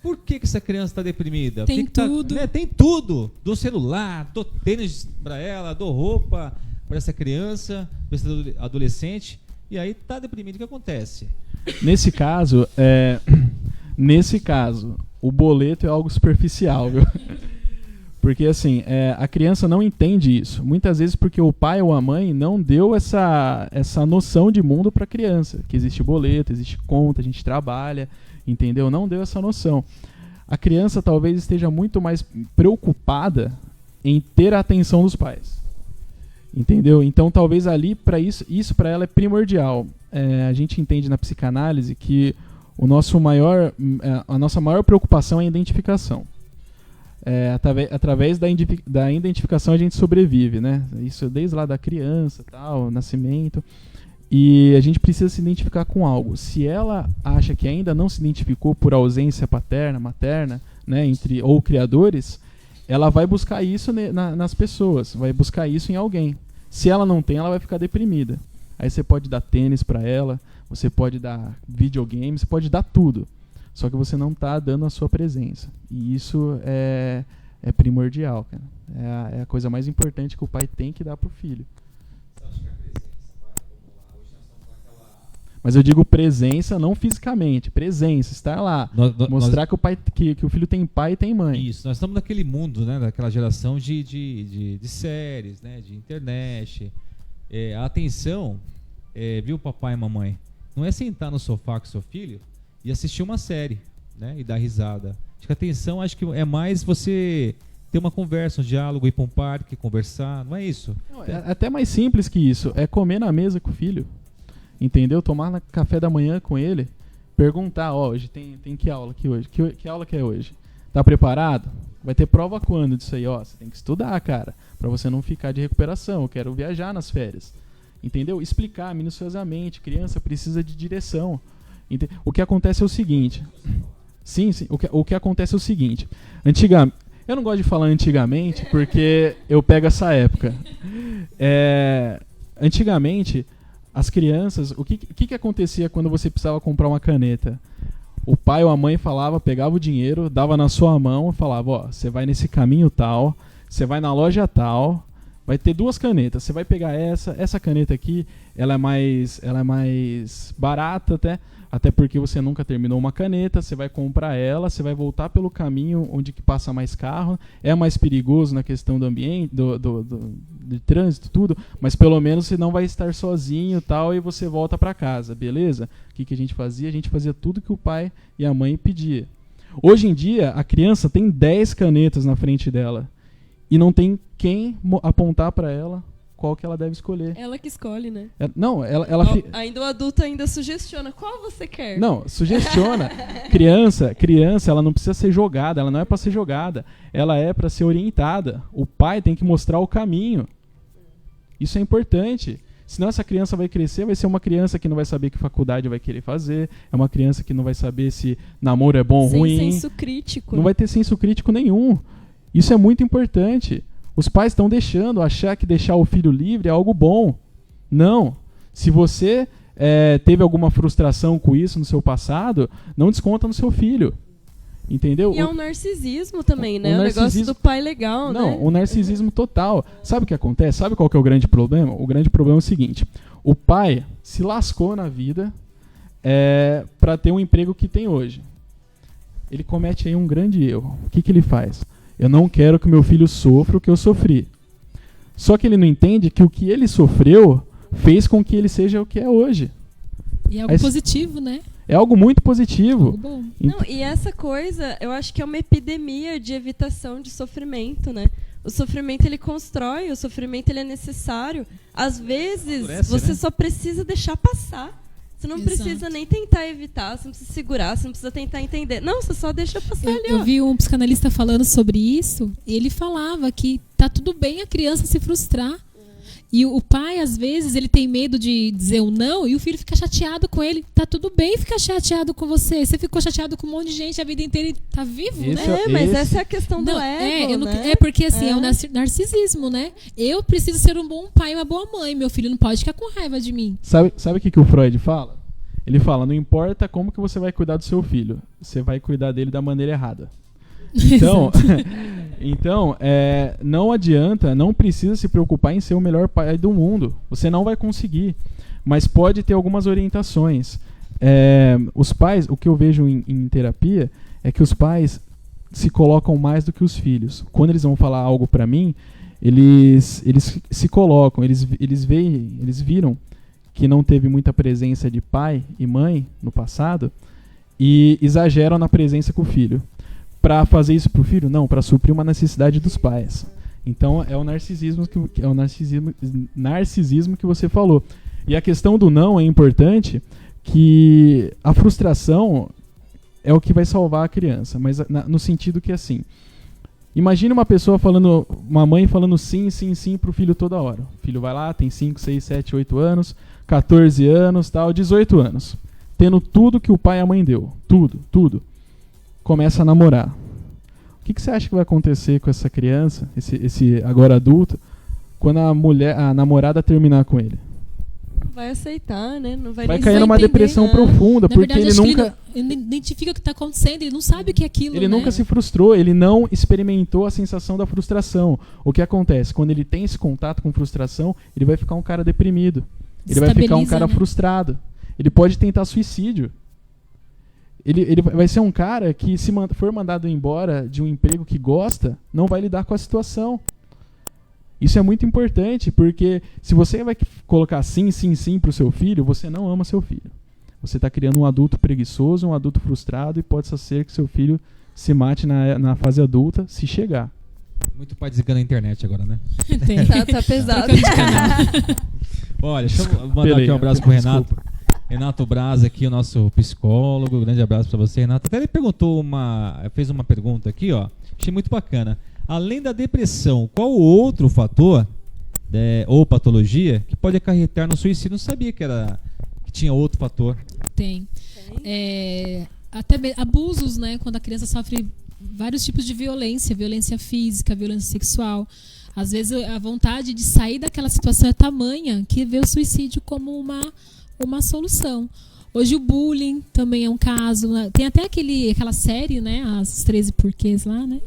[SPEAKER 3] Por que essa criança está deprimida?
[SPEAKER 4] Tem tudo.
[SPEAKER 3] Tem tudo. Dou celular, dou tênis para ela, dou roupa para essa criança, para esse adolescente. E aí tá deprimido. O que acontece?
[SPEAKER 5] Nesse caso, o boleto é algo superficial, viu? Porque assim, a criança não entende isso. Muitas vezes porque o pai ou a mãe não deu essa noção de mundo para a criança. Que existe boleto, existe conta, a gente trabalha, entendeu? Não deu essa noção. A criança talvez esteja muito mais preocupada em ter a atenção dos pais. Entendeu? Então talvez ali, para isso para ela é primordial. A gente entende na psicanálise que a nossa maior preocupação é a identificação. Através da identificação a gente sobrevive, né? Isso desde lá da criança, tal, nascimento. E a gente precisa se identificar com algo. Se ela acha que ainda não se identificou por ausência paterna, materna, né, ou criadores, ela vai buscar isso nas pessoas, vai buscar isso em alguém. Se ela não tem, ela vai ficar deprimida. Aí você pode dar tênis para ela, você pode dar videogame, você pode dar tudo. Só que você não está dando a sua presença. E isso é primordial, cara. É a coisa mais importante que o pai tem que dar pro filho. Mas eu digo presença, não fisicamente. Presença, estar lá. Mostrar que o filho tem pai e tem mãe.
[SPEAKER 3] Isso, nós estamos naquele mundo, né, daquela geração de séries, né, de internet. A atenção, viu, papai e mamãe? Não é sentar no sofá com seu filho e assistir uma série, né, e dar risada. Acho que a atenção, acho que é mais você ter uma conversa, um diálogo, ir para um parque, conversar, não é isso?
[SPEAKER 5] Não, é até mais simples que isso. É comer na mesa com o filho. Entendeu? Tomar café da manhã com ele, perguntar, hoje tem que aula aqui hoje? Que aula que é hoje? Tá preparado? Vai ter prova quando disso aí? Você tem que estudar, cara, pra você não ficar de recuperação. Eu quero viajar nas férias. Entendeu? Explicar minuciosamente. Criança precisa de direção. O que acontece é o seguinte. Sim. O que acontece é o seguinte. Antigamente, Eu não gosto de falar antigamente, porque eu pego essa época. Antigamente, as crianças... O que acontecia quando você precisava comprar uma caneta? O pai ou a mãe pegava o dinheiro, dava na sua mão e falava, ó, você vai nesse caminho tal, você vai na loja tal, vai ter 2 canetas, você vai pegar essa caneta aqui, ela é mais barata até porque você nunca terminou uma caneta, você vai comprar ela, você vai voltar pelo caminho onde que passa mais carro, é mais perigoso na questão do ambiente, de trânsito, tudo, mas pelo menos você não vai estar sozinho tal, e você volta para casa, beleza? O que a gente fazia? A gente fazia tudo que o pai e a mãe pediam. Hoje em dia, a criança tem 10 canetas na frente dela, e não tem quem apontar para ela qual que ela deve escolher.
[SPEAKER 2] Ela que escolhe, né?
[SPEAKER 5] Não, ela
[SPEAKER 2] Ainda o adulto ainda sugestiona. Qual você quer?
[SPEAKER 5] Não, sugestiona. Criança, ela não precisa ser jogada, ela não é para ser jogada. Ela é para ser orientada. O pai tem que mostrar o caminho. Isso é importante. Senão essa criança vai crescer, vai ser uma criança que não vai saber que faculdade vai querer fazer, é uma criança que não vai saber se namoro é bom ou ruim.
[SPEAKER 2] Sem senso crítico.
[SPEAKER 5] Não vai ter senso crítico nenhum. Isso é muito importante. Os pais estão achar que deixar o filho livre é algo bom. Não. Se você teve alguma frustração com isso no seu passado, não desconta no seu filho. Entendeu?
[SPEAKER 2] E é um narcisismo também, né? O negócio do pai legal, né?
[SPEAKER 5] Não, o narcisismo total. Sabe o que acontece? Sabe qual que é o grande problema? O grande problema é o seguinte. O pai se lascou na vida para ter um emprego que tem hoje. Ele comete aí um grande erro. O que ele faz? Eu não quero que meu filho sofra o que eu sofri. Só que ele não entende que o que ele sofreu fez com que ele seja o que é hoje.
[SPEAKER 4] E é algo positivo, né?
[SPEAKER 5] É algo muito positivo.
[SPEAKER 4] Algo bom.
[SPEAKER 2] Não, e essa coisa, eu acho que é uma epidemia de evitação de sofrimento, né? O sofrimento, ele constrói, o sofrimento, ele é necessário. Às vezes, você só precisa deixar passar. Você não precisa nem tentar evitar, você não precisa segurar, você não precisa tentar entender. Não, você só deixa passar ali, ó.
[SPEAKER 4] Eu vi um psicanalista falando sobre isso, e ele falava que tá tudo bem a criança se frustrar. E o pai, às vezes, ele tem medo de dizer um não, e o filho fica chateado com ele. Tá tudo bem ficar chateado com você. Você ficou chateado com um monte de gente a vida inteira e tá vivo, né?
[SPEAKER 2] Mas essa é a questão do ego, né?
[SPEAKER 4] É porque, assim, é o narcisismo, né? Eu preciso ser um bom pai e uma boa mãe. Meu filho não pode ficar com raiva de mim.
[SPEAKER 5] Sabe o que o Freud fala? Ele fala, não importa como que você vai cuidar do seu filho, você vai cuidar dele da maneira errada. Então, não adianta, não precisa se preocupar em ser o melhor pai do mundo. Você não vai conseguir, mas pode ter algumas orientações. Os pais, o que eu vejo em terapia, é que os pais se colocam mais do que os filhos. Quando eles vão falar algo pra mim, eles se colocam, eles viram que não teve muita presença de pai e mãe no passado e exageram na presença com o filho. Para fazer isso pro filho? Não, para suprir uma necessidade dos pais. Então é o narcisismo que você falou. E a questão do não é importante, que a frustração é o que vai salvar a criança, mas no sentido que assim, imagine uma mãe falando sim, sim, sim pro filho toda hora. O filho vai lá, tem 5, 6, 7, 8 anos, 14 anos, 18 anos, tendo tudo que o pai e a mãe deu, tudo. Começa a namorar. O que você acha que vai acontecer com essa criança, esse agora adulto, quando a namorada terminar com ele?
[SPEAKER 2] Não vai aceitar, né? Não vai
[SPEAKER 5] cair numa depressão profunda, porque
[SPEAKER 4] verdade,
[SPEAKER 5] ele nunca...
[SPEAKER 4] Ele não identifica o que está acontecendo, ele não sabe o que é aquilo.
[SPEAKER 5] Ele nunca se frustrou, ele não experimentou a sensação da frustração. O que acontece? Quando ele tem esse contato com frustração, ele vai ficar um cara deprimido. Ele vai ficar um cara frustrado. Ele pode tentar suicídio. Ele vai ser um cara que, se for mandado embora de um emprego que gosta, não vai lidar com a situação. Isso é muito importante, porque se você vai colocar sim, sim, sim para o seu filho, você não ama seu filho. Você está criando um adulto preguiçoso, um adulto frustrado, e pode ser que seu filho se mate na fase adulta, se chegar.
[SPEAKER 3] Muito pai desligando a internet agora, né?
[SPEAKER 4] Tem.
[SPEAKER 2] Tá pesado.
[SPEAKER 3] Olha, deixa eu mandar aqui um abraço pro Renato.
[SPEAKER 5] Desculpa.
[SPEAKER 3] Renato Braz aqui, o nosso psicólogo. Um grande abraço para você, Renato. Até ele fez uma pergunta aqui, ó. Achei muito bacana. Além da depressão, qual outro fator ou patologia que pode acarretar no suicídio? Não sabia que tinha outro fator.
[SPEAKER 4] Tem. Até abusos, né? Quando a criança sofre vários tipos de violência, violência física, violência sexual. Às vezes a vontade de sair daquela situação é tamanha que vê o suicídio como uma solução. Hoje o bullying também é um caso. Tem até aquela série, né, as 13 porquês lá, né,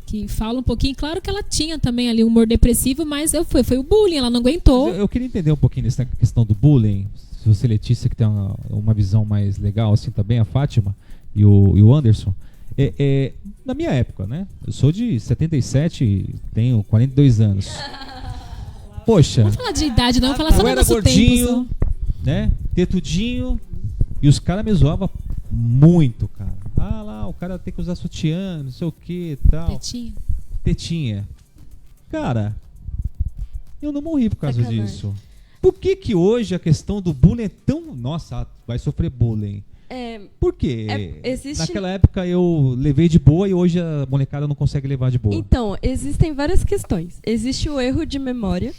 [SPEAKER 4] que fala um pouquinho. Claro que ela tinha também ali um humor depressivo, mas foi o bullying, ela não aguentou.
[SPEAKER 3] Eu queria entender um pouquinho dessa questão do bullying. Se você, Letícia, que tem uma visão mais legal, assim também, a Fátima e o Anderson. Na minha época, né? Eu sou de 77, tenho 42 anos. Poxa.
[SPEAKER 4] Não vamos falar de idade, não, vamos falar só do nosso
[SPEAKER 3] gordinho,
[SPEAKER 4] tempo.
[SPEAKER 3] Né? Tetudinho. E os caras me zoavam muito, cara. Ah lá, o cara tem que usar sutiã, não sei o que e tal. Tetinha. Cara, eu não morri por causa disso. Por que hoje a questão do bullying é tão... Nossa, vai sofrer bullying. Por quê? Naquela época eu levei de boa e hoje a molecada não consegue levar de boa.
[SPEAKER 2] Então, existem várias questões. Existe o erro de memória.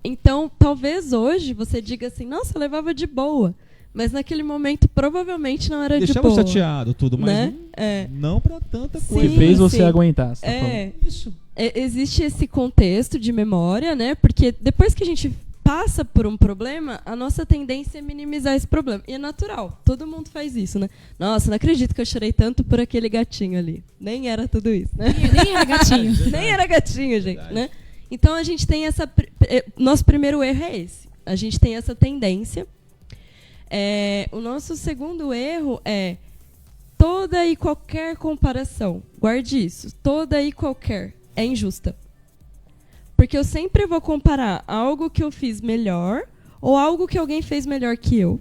[SPEAKER 2] Então, talvez hoje você diga assim, nossa, eu levava de boa. Mas naquele momento provavelmente não era de boa.
[SPEAKER 3] Deixava chateado tudo, mas
[SPEAKER 2] né?
[SPEAKER 3] não pra tanta coisa.
[SPEAKER 5] Que fez você aguentar. Tá
[SPEAKER 2] isso. Existe esse contexto de memória, né? Porque depois que a gente passa por um problema, a nossa tendência é minimizar esse problema. E é natural, todo mundo faz isso, né? Nossa, não acredito que eu chorei tanto por aquele gatinho ali. Nem era tudo isso, né?
[SPEAKER 4] Nem era gatinho.
[SPEAKER 2] Nem era gatinho, gente, né? Então a gente tem essa... Nosso primeiro erro é esse. A gente tem essa tendência. O nosso segundo erro é toda e qualquer comparação. Guarde isso. Toda e qualquer é injusta. Porque eu sempre vou comparar algo que eu fiz melhor ou algo que alguém fez melhor que eu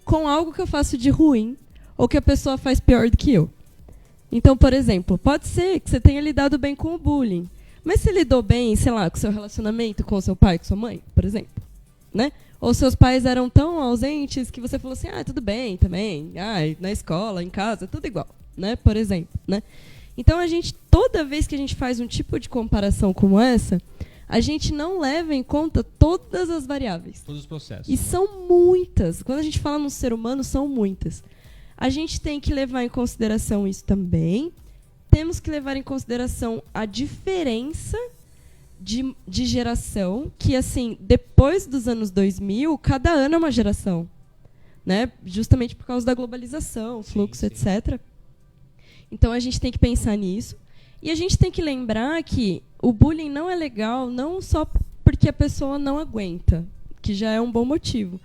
[SPEAKER 2] com algo que eu faço de ruim ou que a pessoa faz pior do que eu. Então, por exemplo, pode ser que você tenha lidado bem com o bullying, mas você lidou bem, sei lá, com o seu relacionamento com o seu pai, com sua mãe, por exemplo, né? Ou seus pais eram tão ausentes que você falou assim, tudo bem também, na escola, em casa, tudo igual, né? Por exemplo, né? Então, toda vez que a gente faz um tipo de comparação como essa, a gente não leva em conta todas as variáveis.
[SPEAKER 3] Todos os processos.
[SPEAKER 2] E são muitas. Quando a gente fala no ser humano, são muitas. A gente tem que levar em consideração isso também. Temos que levar em consideração a diferença de geração, que, assim, depois dos anos 2000, cada ano é uma geração. Né? Justamente por causa da globalização, fluxo, etc. Então, a gente tem que pensar nisso. E a gente tem que lembrar que o bullying não é legal não só porque a pessoa não aguenta, que já é um bom motivo,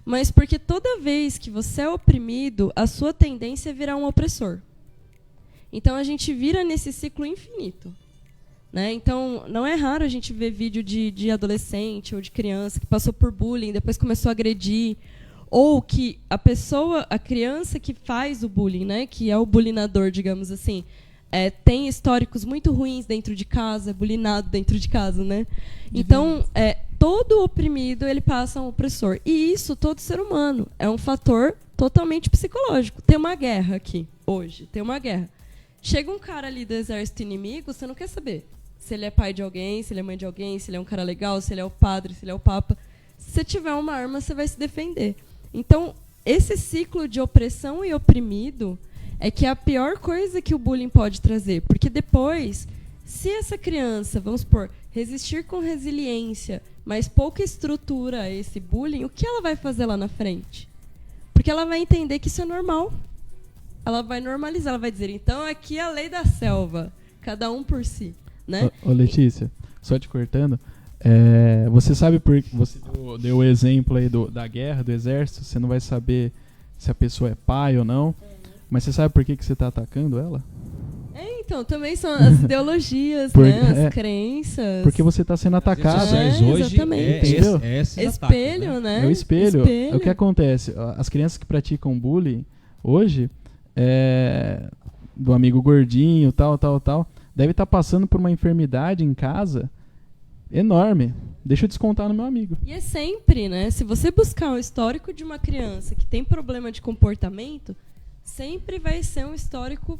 [SPEAKER 2] mas porque toda vez que você é oprimido, a sua tendência é virar um opressor. Então, a gente vira nesse ciclo infinito. Né? Então, não é raro a gente ver vídeo de adolescente ou de criança que passou por bullying, depois começou a agredir, ou que a criança que faz o bullying, né, que é o bulinador, digamos assim, tem históricos muito ruins dentro de casa, é bulinado dentro de casa, né? Então, todo oprimido, ele passa a um opressor. E isso, todo ser humano, é um fator totalmente psicológico. Tem uma guerra aqui, hoje, tem uma guerra. Chega um cara ali do exército inimigo, você não quer saber se ele é pai de alguém, se ele é mãe de alguém, se ele é um cara legal, se ele é o padre, se ele é o papa. Se você tiver uma arma, você vai se defender. Então, esse ciclo de opressão e oprimido é que é a pior coisa que o bullying pode trazer. Porque depois, se essa criança, vamos supor, resistir com resiliência, mas pouca estrutura a esse bullying, o que ela vai fazer lá na frente? Porque ela vai entender que isso é normal. Ela vai normalizar, ela vai dizer, então aqui é a lei da selva, cada um por si. Né?
[SPEAKER 5] Ô Letícia, só te cortando, você sabe por que você deu o exemplo aí da guerra, do exército, você não vai saber se a pessoa é pai ou não, mas você sabe por que você está atacando ela?
[SPEAKER 2] Então, também são as ideologias, né? As crenças.
[SPEAKER 5] Porque você está sendo atacado.
[SPEAKER 3] Hoje
[SPEAKER 2] exatamente.
[SPEAKER 3] Espelho,
[SPEAKER 2] ataques, né?
[SPEAKER 5] É o espelho. O que acontece? As crianças que praticam bullying hoje, do amigo gordinho, tal, deve estar passando por uma enfermidade em casa enorme. Deixa eu descontar no meu amigo.
[SPEAKER 2] E é sempre, né? Se você buscar o histórico de uma criança que tem problema de comportamento, sempre vai ser um histórico...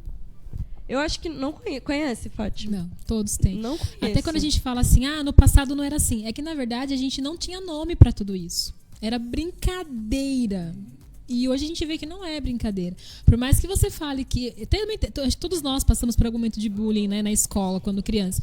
[SPEAKER 2] Eu acho que não conhece, Fátima?
[SPEAKER 4] Não, todos têm.
[SPEAKER 2] Não conheço.
[SPEAKER 4] Até quando a gente fala assim, no passado não era assim. É que, na verdade, a gente não tinha nome para tudo isso. Era brincadeira. E hoje a gente vê que não é brincadeira. Por mais que você fale que... Todos nós passamos por algum momento de bullying, né, na escola, quando criança.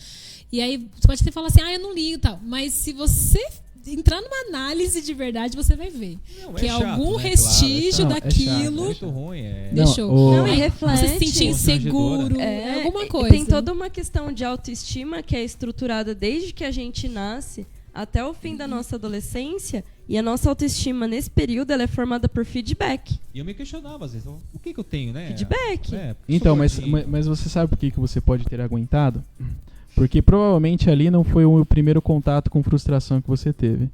[SPEAKER 4] E aí você pode até falar assim, eu não ligo e tal. Mas se você entrar numa análise de verdade, você vai ver que
[SPEAKER 3] chato,
[SPEAKER 4] algum
[SPEAKER 3] né?
[SPEAKER 4] restígio
[SPEAKER 3] Claro,
[SPEAKER 4] daquilo...
[SPEAKER 3] É muito ruim.
[SPEAKER 4] Deixou.
[SPEAKER 2] Não, e reflete.
[SPEAKER 4] Você se sentir inseguro, alguma coisa.
[SPEAKER 2] Tem toda uma questão de autoestima que é estruturada desde que a gente nasce até o fim da nossa adolescência, e a nossa autoestima nesse período ela é formada por feedback.
[SPEAKER 3] E eu me questionava às vezes, o que eu tenho, né?
[SPEAKER 2] Feedback.
[SPEAKER 5] Então, mas você sabe por que você pode ter aguentado? Porque provavelmente ali não foi o primeiro contato com frustração que você teve.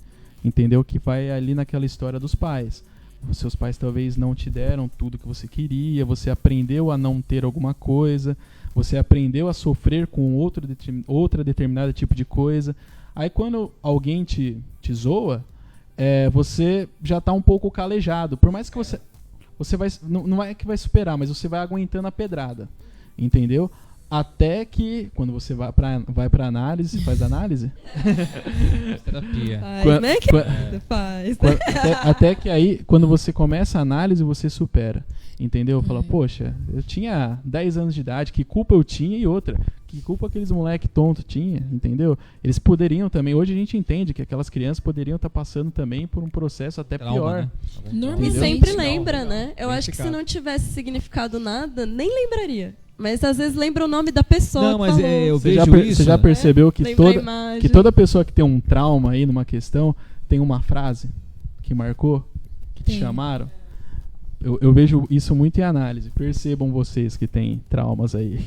[SPEAKER 5] Entendeu? Que vai ali naquela história dos pais. Os seus pais talvez não te deram tudo que você queria, você aprendeu a não ter alguma coisa, você aprendeu a sofrer com outra determinada tipo de coisa. Aí quando alguém te zoa, você já está um pouco calejado. Por mais que você vai... Não é que vai superar, mas você vai aguentando a pedrada. Entendeu? Até que, quando você vai para análise, faz análise?
[SPEAKER 3] Terapia.
[SPEAKER 2] Faz.
[SPEAKER 5] Até que aí, quando você começa a análise, você supera. Entendeu? Fala, poxa, eu tinha 10 anos de idade, que culpa eu tinha? E outra, que culpa aqueles moleque tonto tinha? Entendeu? Eles poderiam também, hoje a gente entende que aquelas crianças poderiam estar passando também por um processo até pior.
[SPEAKER 3] Né?
[SPEAKER 2] Normalmente sempre lembra, né? Eu acho que se não tivesse significado nada, nem lembraria. Mas às vezes lembra o nome da pessoa.
[SPEAKER 3] Não, mas eu
[SPEAKER 5] você
[SPEAKER 3] vejo isso.
[SPEAKER 5] Você já percebeu que
[SPEAKER 2] que
[SPEAKER 5] toda pessoa que tem um trauma aí numa questão tem uma frase que marcou, que te chamaram? Eu vejo isso muito em análise. Percebam vocês que têm traumas aí.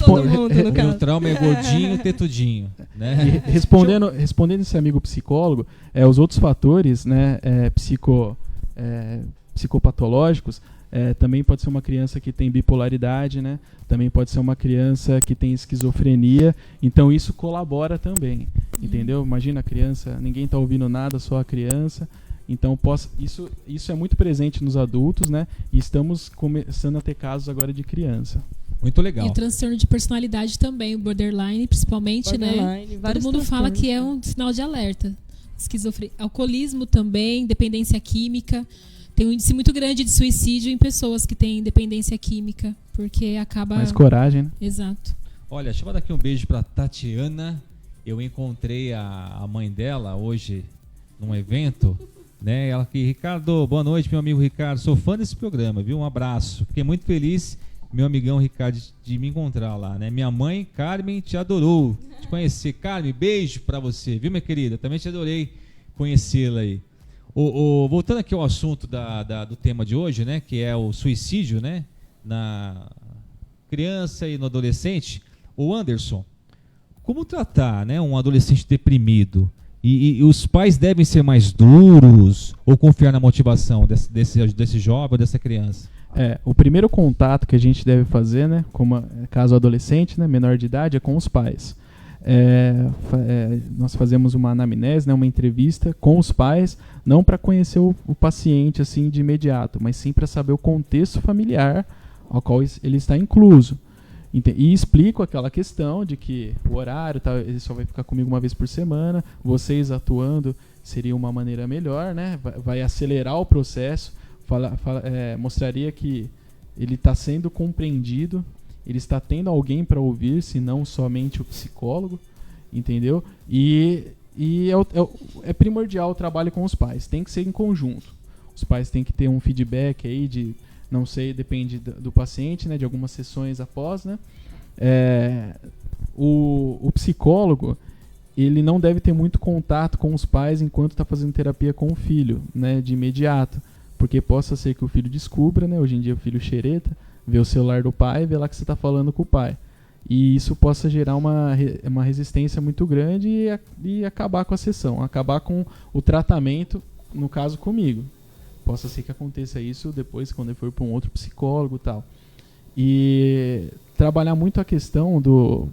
[SPEAKER 2] Todo mundo, no caso.
[SPEAKER 3] O trauma é gordinho, tetudinho. Né?
[SPEAKER 5] Respondendo esse amigo psicólogo, os outros fatores, né, psicopatológicos, também pode ser uma criança que tem bipolaridade, né? Também pode ser uma criança que tem esquizofrenia. Então isso colabora também, entendeu? Imagina a criança, ninguém está ouvindo nada, só a criança. Então isso é muito presente nos adultos, né? E estamos começando a ter casos agora de criança.
[SPEAKER 3] Muito legal.
[SPEAKER 4] E o transtorno de personalidade também, o borderline, principalmente, né? Todo mundo fala que é um sinal de alerta. Alcoolismo também, dependência química. Tem um índice muito grande de suicídio em pessoas que têm dependência química, porque acaba...
[SPEAKER 5] Mais coragem, né?
[SPEAKER 4] Exato.
[SPEAKER 3] Olha, deixa eu mandar aqui um beijo pra Tatiana. Eu encontrei a mãe dela hoje num evento, né? Ela aqui, Ricardo, boa noite, meu amigo Ricardo. Sou fã desse programa, viu? Um abraço. Fiquei muito feliz, meu amigão Ricardo, de me encontrar lá, né? Minha mãe, Carmen, te adorou te conhecer. Carmen, beijo pra você, viu, minha querida? Também te adorei conhecê-la aí. Voltando aqui ao assunto do tema de hoje, né, que é o suicídio, né, na criança e no adolescente. O Anderson, como tratar, né, um adolescente deprimido? E os pais devem ser mais duros ou confiar na motivação desse jovem ou dessa criança?
[SPEAKER 5] O primeiro contato que a gente deve fazer, né, como caso adolescente, né, menor de idade, é com os pais. Nós fazemos uma anamnese, né, uma entrevista com os pais, não para conhecer o paciente assim de imediato, mas sim para saber o contexto familiar ao qual ele está incluso. E explico aquela questão de que o horário, ele só vai ficar comigo uma vez por semana, vocês atuando seria uma maneira melhor, né? Vai acelerar o processo, mostraria que ele está sendo compreendido, ele está tendo alguém para ouvir, se não somente o psicólogo, entendeu? E é primordial o trabalho com os pais, tem que ser em conjunto. Os pais têm que ter um feedback aí de, não sei, depende do paciente, né, de algumas sessões após, né? O psicólogo, ele não deve ter muito contato com os pais enquanto está fazendo terapia com o filho, né, de imediato, porque possa ser que o filho descubra, né, hoje em dia o filho xereta, vê o celular do pai, vê lá que você está falando com o pai. E isso possa gerar uma resistência muito grande e acabar com a sessão, acabar com o tratamento, no caso comigo. Possa ser que aconteça isso depois, quando ele for para um outro psicólogo e tal. E trabalhar muito a questão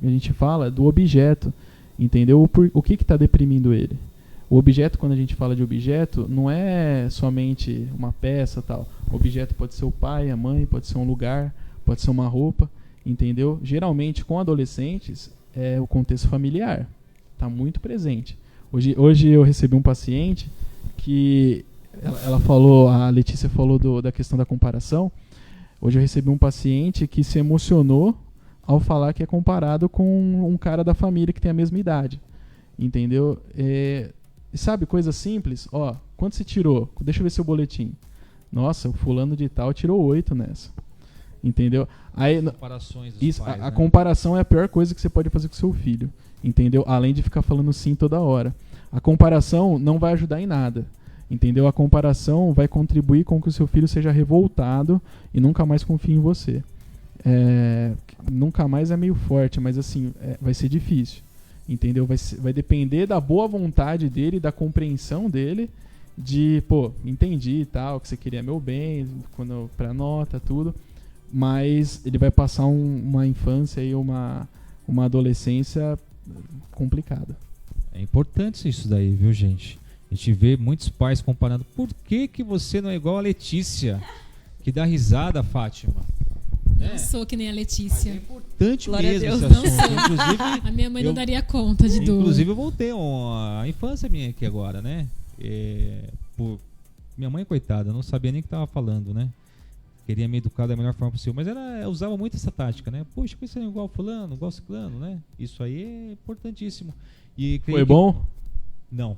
[SPEAKER 5] a gente fala, do objeto, entendeu? O que está deprimindo ele. O objeto, quando a gente fala de objeto, não é somente uma peça tal. O objeto pode ser o pai, a mãe, pode ser um lugar, pode ser uma roupa, entendeu? Geralmente, com adolescentes, o contexto familiar está muito presente. Hoje eu recebi um paciente que ela falou, a Letícia falou da questão da comparação. Hoje eu recebi um paciente que se emocionou ao falar que é comparado com um cara da família que tem a mesma idade. Entendeu? Sabe, coisa simples? Ó, quanto você tirou? Deixa eu ver seu boletim. Nossa, o fulano de tal tirou 8 nessa. Entendeu? Aí,
[SPEAKER 3] comparações dos
[SPEAKER 5] isso,
[SPEAKER 3] pais,
[SPEAKER 5] a
[SPEAKER 3] né?
[SPEAKER 5] comparação é a pior coisa que você pode fazer com seu filho. Entendeu? Além de ficar falando sim toda hora. A comparação não vai ajudar em nada. Entendeu? A comparação vai contribuir com que o seu filho seja revoltado e nunca mais confie em você. Nunca mais é meio forte, mas assim, vai ser difícil. Entendeu? Vai depender da boa vontade dele, da compreensão dele, de, pô, entendi e tal, que você queria meu bem, pra nota, tudo, mas ele vai passar uma infância e uma adolescência complicada.
[SPEAKER 3] É importante isso daí, viu, gente? A gente vê muitos pais comparando. Por que você não é igual a Letícia? Que dá risada, Fátima.
[SPEAKER 4] Não sou que nem a Letícia.
[SPEAKER 3] Mas é importante
[SPEAKER 2] Glória
[SPEAKER 3] mesmo
[SPEAKER 2] a Deus,
[SPEAKER 3] esse
[SPEAKER 4] não
[SPEAKER 3] assunto.
[SPEAKER 4] sou.
[SPEAKER 3] Inclusive,
[SPEAKER 4] A minha mãe não daria conta de dor.
[SPEAKER 3] inclusive eu voltei a infância minha aqui agora, né? Minha mãe, coitada, não sabia nem o que estava falando, né? Queria me educar da melhor forma possível. Mas ela usava muito essa tática, né? Poxa, você é igual fulano, igual ciclano, né? Isso aí é importantíssimo. E
[SPEAKER 5] Foi bom?
[SPEAKER 3] Não.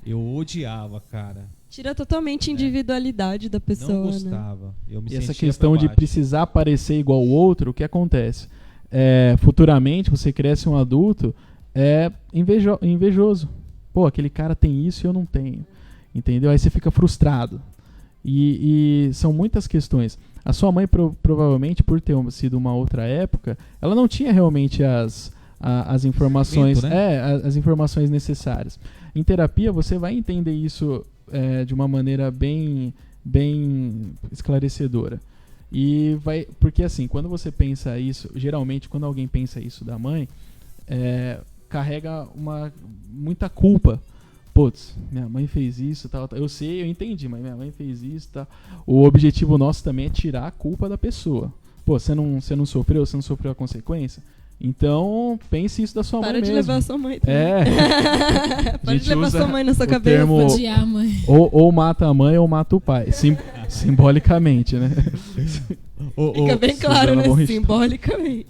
[SPEAKER 3] Eu odiava, cara.
[SPEAKER 2] Tira totalmente a individualidade da pessoa,
[SPEAKER 3] Não
[SPEAKER 2] né?
[SPEAKER 3] gostava. Eu me
[SPEAKER 5] E essa
[SPEAKER 3] sentia
[SPEAKER 5] questão
[SPEAKER 3] pra
[SPEAKER 5] de
[SPEAKER 3] baixo.
[SPEAKER 5] precisar parecer igual ao outro, o que acontece? Futuramente, você cresce um adulto invejoso. Pô, aquele cara tem isso e eu não tenho. Entendeu? Aí você fica frustrado. E são muitas questões. A sua mãe, provavelmente, por ter sido uma outra época, ela não tinha realmente as informações,
[SPEAKER 3] né?
[SPEAKER 5] as informações necessárias. Em terapia, você vai entender isso de uma maneira bem esclarecedora. Porque assim, quando você pensa isso, geralmente quando alguém pensa isso da mãe, carrega muita culpa. Putz, minha mãe fez isso, tal. Eu sei, eu entendi, mas minha mãe fez isso, tal. O objetivo nosso também é tirar a culpa da pessoa. Pô, você não sofreu a consequência? Então, pense isso da sua mãe mesmo.
[SPEAKER 2] Para de levar sua mãe também. Para de levar sua mãe na sua cabeça.
[SPEAKER 5] Termo,
[SPEAKER 4] Odiar a mãe.
[SPEAKER 5] ou mata a mãe ou mata o pai. Simbolicamente, né?
[SPEAKER 2] Fica bem claro,
[SPEAKER 5] Suzana
[SPEAKER 2] né?
[SPEAKER 5] Bonrichard.
[SPEAKER 2] Simbolicamente.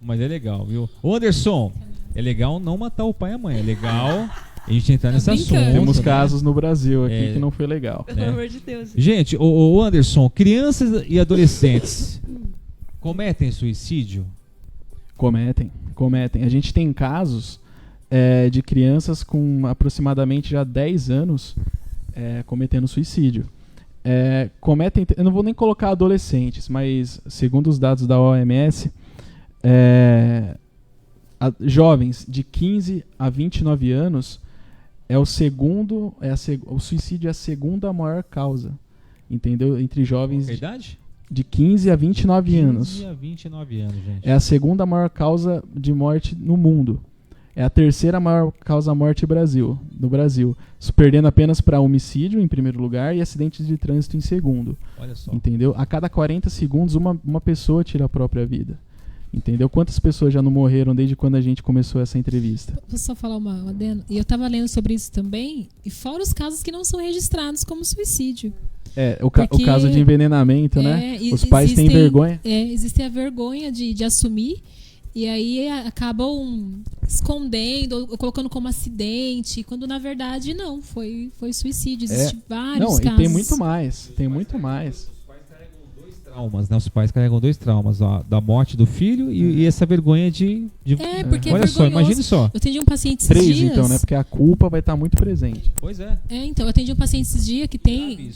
[SPEAKER 3] Mas é legal, viu? Ô, Anderson, é legal não matar o pai e a mãe. É legal a gente entrar nesse
[SPEAKER 4] brincando.
[SPEAKER 3] assunto.
[SPEAKER 5] Temos
[SPEAKER 3] né?
[SPEAKER 5] casos no Brasil aqui que não foi legal.
[SPEAKER 2] Pelo amor de Deus.
[SPEAKER 3] Gente, ô Anderson, crianças e adolescentes cometem suicídio?
[SPEAKER 5] Cometem. A gente tem casos de crianças com aproximadamente já 10 anos cometendo suicídio. Eu não vou nem colocar adolescentes, mas segundo os dados da OMS, jovens de 15 a 29 anos o suicídio é a segunda maior causa, entendeu? Entre jovens
[SPEAKER 3] Qual é a idade?
[SPEAKER 5] de 15 a 29 anos.
[SPEAKER 3] 15 a 29 anos, gente.
[SPEAKER 5] É a segunda maior causa de morte no mundo. É a terceira maior causa de morte no Brasil. Perdendo apenas para homicídio em primeiro lugar e acidentes de trânsito em segundo.
[SPEAKER 3] Olha só.
[SPEAKER 5] Entendeu? A cada 40 segundos uma pessoa tira a própria vida. Entendeu? Quantas pessoas já não morreram desde quando a gente começou essa entrevista?
[SPEAKER 4] Vou só falar uma adendo. E eu estava lendo sobre isso também, e fora os casos que não são registrados como suicídio.
[SPEAKER 5] O
[SPEAKER 4] Porque,
[SPEAKER 5] caso de envenenamento, né? Os pais têm vergonha.
[SPEAKER 4] Existe a vergonha de assumir, e aí acabam escondendo ou colocando como acidente, quando na verdade não, foi suicídio. Existem vários casos.
[SPEAKER 5] E tem muito mais.
[SPEAKER 3] Traumas, né? Os pais carregam 2 traumas, ó, da morte do filho e essa vergonha de
[SPEAKER 4] porque
[SPEAKER 3] olha só, imagine só.
[SPEAKER 4] Eu atendi um paciente esses
[SPEAKER 5] 3
[SPEAKER 4] dias.
[SPEAKER 5] então, né? Porque a culpa vai estar muito presente.
[SPEAKER 3] Pois é.
[SPEAKER 4] Então, eu atendi um paciente esses dias que tem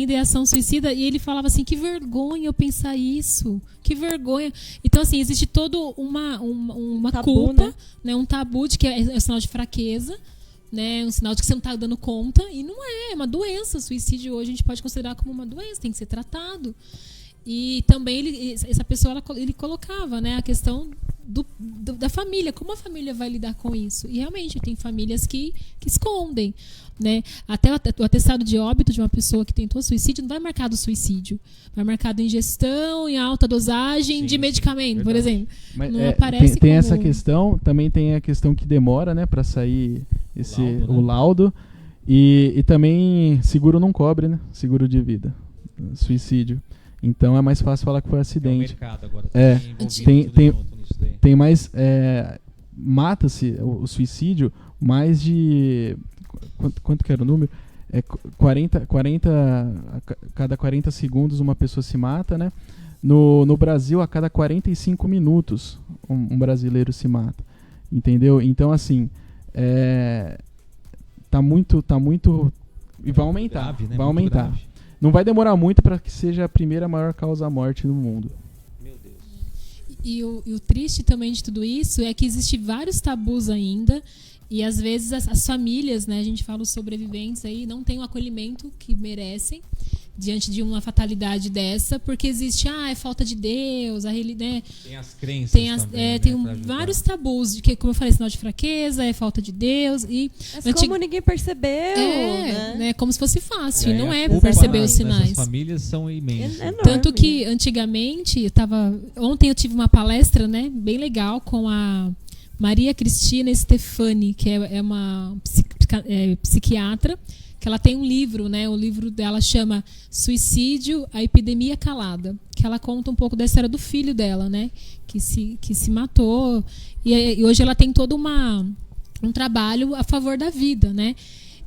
[SPEAKER 4] ideação suicida e ele falava assim, que vergonha eu pensar isso, que vergonha. Então, assim, existe todo uma
[SPEAKER 2] Tabu,
[SPEAKER 4] culpa,
[SPEAKER 2] né?
[SPEAKER 4] Um tabu de que é um sinal de fraqueza, né? Um sinal de que você não está dando conta, e não é uma doença. O suicídio hoje a gente pode considerar como uma doença, tem que ser tratado. E também essa pessoa ele colocava, né, a questão da família, como a família vai lidar com isso. E realmente tem famílias que escondem, né? Até o atestado de óbito de uma pessoa que tentou suicídio não vai marcado suicídio, vai marcado ingestão em alta dosagem de medicamento, por exemplo.
[SPEAKER 5] Mas,
[SPEAKER 4] não aparece
[SPEAKER 5] tem
[SPEAKER 4] como...
[SPEAKER 5] essa questão, também tem a questão que demora, né, para sair o laudo. E também seguro não cobre, né? Seguro de vida. Suicídio. Então é mais fácil falar que foi
[SPEAKER 3] É o
[SPEAKER 5] acidente.
[SPEAKER 3] mercado agora.
[SPEAKER 5] É,
[SPEAKER 3] Envolvido tudo junto nisso daí.
[SPEAKER 5] Tem mais. Mata-se o suicídio mais de. Quanto que era o número? 40, cada 40 segundos uma pessoa se mata, né? No Brasil, a cada 45 minutos um brasileiro se mata. Entendeu? Então, assim, tá muito. E vai aumentar.
[SPEAKER 3] Grave, né?
[SPEAKER 5] Vai
[SPEAKER 3] Muito
[SPEAKER 5] aumentar.
[SPEAKER 3] grave.
[SPEAKER 5] Não vai demorar muito para que seja a primeira maior causa-morte no mundo.
[SPEAKER 3] Meu Deus.
[SPEAKER 4] E o triste também de tudo isso é que existem vários tabus ainda. E às vezes as famílias, né, a gente fala os sobreviventes aí, não têm o acolhimento que merecem diante de uma fatalidade dessa, porque existe, é falta de Deus, né?
[SPEAKER 3] Tem as crenças também,
[SPEAKER 4] tem
[SPEAKER 3] né, pra ajudar.
[SPEAKER 4] vários tabus, de que, como eu falei, sinal de fraqueza, é falta de Deus.
[SPEAKER 2] Mas como ninguém percebeu, né?
[SPEAKER 4] Como se fosse fácil, e não
[SPEAKER 3] a
[SPEAKER 4] é
[SPEAKER 3] culpa
[SPEAKER 4] perceber os
[SPEAKER 3] dessas
[SPEAKER 4] sinais.
[SPEAKER 3] famílias são imensas.
[SPEAKER 2] É enorme.
[SPEAKER 4] Tanto que antigamente, ontem eu tive uma palestra, né, bem legal com a Maria Cristina Stefani, que é uma psiquiatra, que ela tem um livro, né? O livro dela chama Suicídio, a Epidemia Calada, que ela conta um pouco da história do filho dela, né? Que se matou. E hoje ela tem todo um trabalho a favor da vida, né?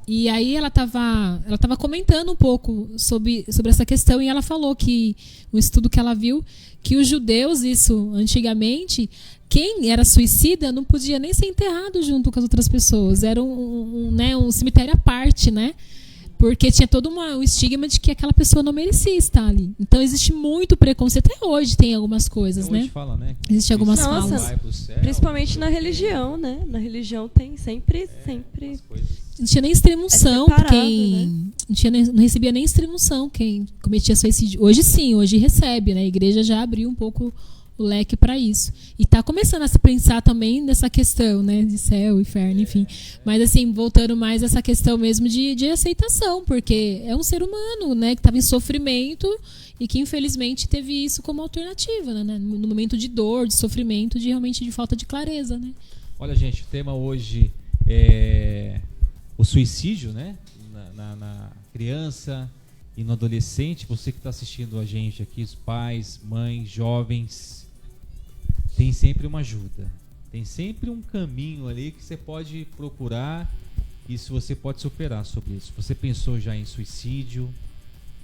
[SPEAKER 4] E aí ela estava comentando um pouco sobre essa questão, e ela falou que um estudo que ela viu, que os judeus, isso antigamente, quem era suicida não podia nem ser enterrado junto com as outras pessoas. Era um cemitério à parte, né? Porque tinha todo um estigma de que aquela pessoa não merecia estar ali. Então existe muito preconceito. Até hoje tem algumas coisas,
[SPEAKER 3] Hoje
[SPEAKER 4] né?
[SPEAKER 3] fala, né?
[SPEAKER 4] Existem algumas
[SPEAKER 2] Nossa,
[SPEAKER 4] falas.
[SPEAKER 3] Vai pro céu,
[SPEAKER 2] Principalmente na religião, né? Na religião tem sempre.
[SPEAKER 3] as coisas.
[SPEAKER 4] Não tinha nem extremunção
[SPEAKER 2] separado,
[SPEAKER 4] quem não recebia nem extremunção quem cometia suicídio. Hoje sim, hoje recebe, né? A igreja já abriu um pouco o leque para isso. E está começando a se pensar também nessa questão, né, de céu, inferno, enfim. Mas assim, voltando mais a essa questão mesmo de aceitação, porque é um ser humano, né, que estava em sofrimento e que infelizmente teve isso como alternativa, né, no momento de dor, de sofrimento, realmente de falta de clareza, né.
[SPEAKER 3] Olha, gente, o tema hoje é o suicídio, né, na criança e no adolescente. Você que está assistindo a gente aqui, os pais, mães, jovens, tem sempre uma ajuda, tem sempre um caminho ali que você pode procurar, e se você pode superar sobre isso. Você pensou já em suicídio?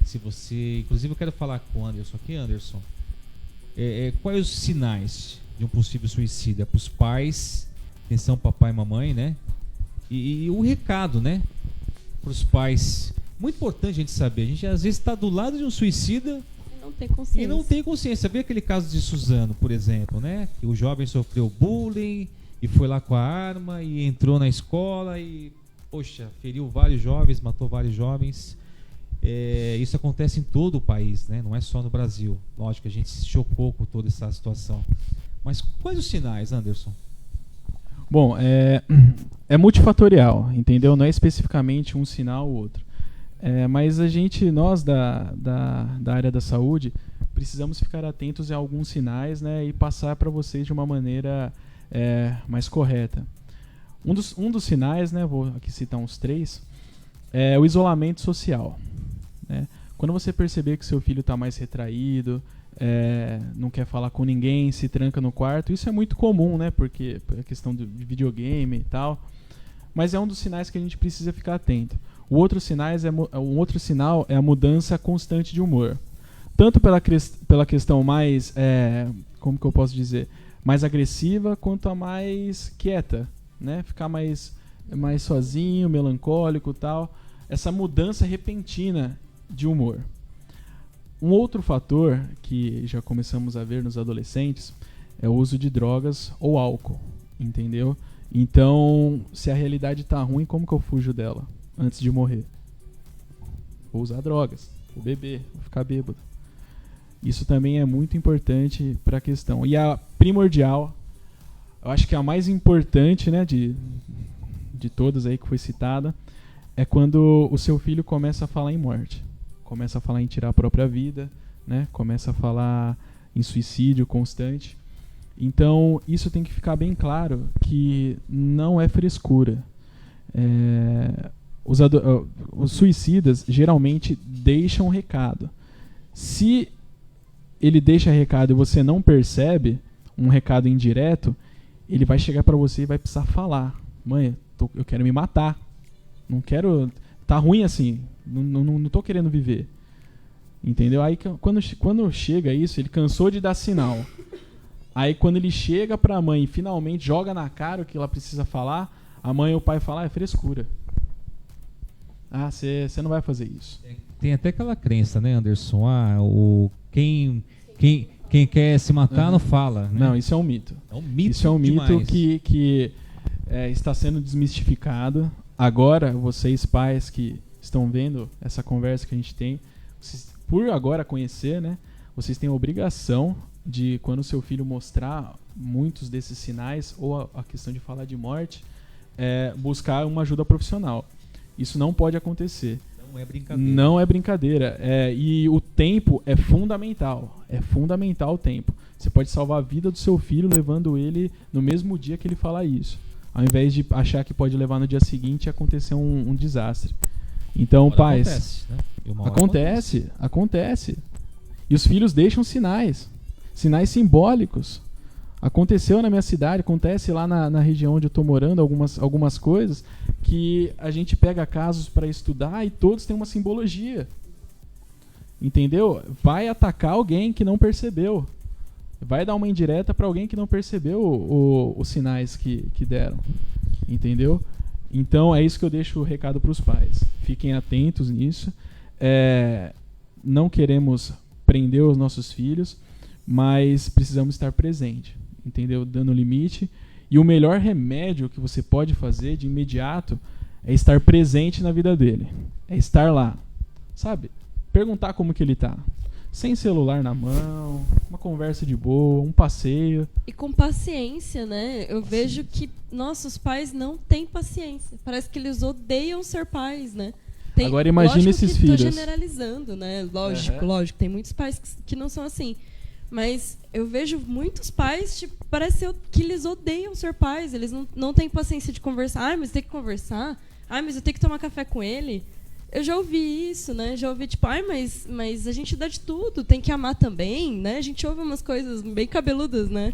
[SPEAKER 3] Se você, inclusive eu quero falar com o Anderson aqui, Anderson, quais os sinais de um possível suicídio? Para os pais, atenção papai e mamãe, né? E o recado, né, para os pais, muito importante a gente saber. A gente às vezes está do lado de um suicida e não tem consciência. Vê aquele caso de Suzano, por exemplo, né? Que o jovem sofreu bullying e foi lá com a arma e entrou na escola e, poxa, feriu vários jovens, matou vários jovens. Isso acontece em todo o país, né? Não é só no Brasil. Lógico que a gente se chocou com toda essa situação. Mas quais os sinais, Anderson?
[SPEAKER 5] Bom, é multifatorial, entendeu? Não é especificamente um sinal ou outro. Mas nós da área da saúde, precisamos ficar atentos a alguns sinais, né, e passar para vocês de uma maneira mais correta. Um dos sinais, né, vou aqui citar uns 3, é o isolamento social, né? Quando você perceber que seu filho está mais retraído, não quer falar com ninguém, se tranca no quarto, isso é muito comum, né, porque a questão de videogame e tal, mas é um dos sinais que a gente precisa ficar atento. Um outro sinal é a mudança constante de humor. Tanto pela questão mais, como que eu posso dizer, mais agressiva, quanto a mais quieta, né? Ficar mais sozinho, melancólico e tal. Essa mudança repentina de humor. Um outro fator que já começamos a ver nos adolescentes é o uso de drogas ou álcool, entendeu? Então, se a realidade está ruim, como que eu fujo dela antes de morrer? Vou usar drogas, vou beber, vou ficar bêbado. Isso também é muito importante para a questão. E a primordial, eu acho que a mais importante, né, de todas aí que foi citada, é quando o seu filho começa a falar em morte. Começa a falar em tirar a própria vida, né? Começa a falar em suicídio constante. Então, isso tem que ficar bem claro que não é frescura. os suicidas geralmente deixam recado. Se ele deixa recado e você não percebe, um recado indireto, ele vai chegar pra você e vai precisar falar: mãe, eu quero me matar, não quero, tá ruim assim, não tô querendo viver, entendeu? Aí quando chega isso, ele cansou de dar sinal, aí quando ele chega pra mãe e finalmente joga na cara o que ela precisa falar, a mãe ou o pai falam: é frescura, você não vai fazer isso.
[SPEAKER 3] Tem até aquela crença, né, Anderson? Quem quer se matar não fala, né?
[SPEAKER 5] Não, isso é um mito.
[SPEAKER 3] É um mito.
[SPEAKER 5] Isso é um mito
[SPEAKER 3] demais.
[SPEAKER 5] que está sendo desmistificado. Agora, vocês pais que estão vendo essa conversa que a gente tem, por agora conhecer, né, vocês têm a obrigação de, quando o seu filho mostrar muitos desses sinais, ou a questão de falar de morte, buscar uma ajuda profissional. Isso não pode acontecer.
[SPEAKER 3] Não é brincadeira.
[SPEAKER 5] Não é brincadeira. E o tempo é fundamental. É fundamental o tempo. Você pode salvar a vida do seu filho levando ele no mesmo dia que ele falar isso, ao invés de achar que pode levar no dia seguinte e acontecer um desastre. Então, pais...
[SPEAKER 3] Acontece, né?
[SPEAKER 5] Acontece. E os filhos deixam sinais simbólicos. Aconteceu na minha cidade, acontece lá na região onde eu estou morando, algumas coisas que a gente pega casos para estudar e todos têm uma simbologia. Entendeu? Vai atacar alguém que não percebeu. Vai dar uma indireta para alguém que não percebeu os sinais que deram. Entendeu? Então é isso que eu deixo o recado para os pais. Fiquem atentos nisso. Não queremos prender os nossos filhos, mas precisamos estar presentes. Entendeu? Dando limite. E o melhor remédio que você pode fazer de imediato é estar presente na vida dele. É estar lá. Sabe? Perguntar como que ele tá. Sem celular na mão, uma conversa de boa, um passeio.
[SPEAKER 2] E com paciência, né? Eu vejo que nossos pais não têm paciência. Parece que eles odeiam ser pais, né?
[SPEAKER 5] Agora imagine esses filhos.
[SPEAKER 2] Estou generalizando, né? Lógico. Tem muitos pais que não são assim. Mas eu vejo muitos pais, tipo, parece que eles odeiam ser pais. Eles não têm paciência de conversar. Mas tem que conversar. Mas eu tenho que tomar café com ele. Eu já ouvi isso, né? Já ouvi, tipo, mas a gente dá de tudo, tem que amar também, né? A gente ouve umas coisas bem cabeludas, né?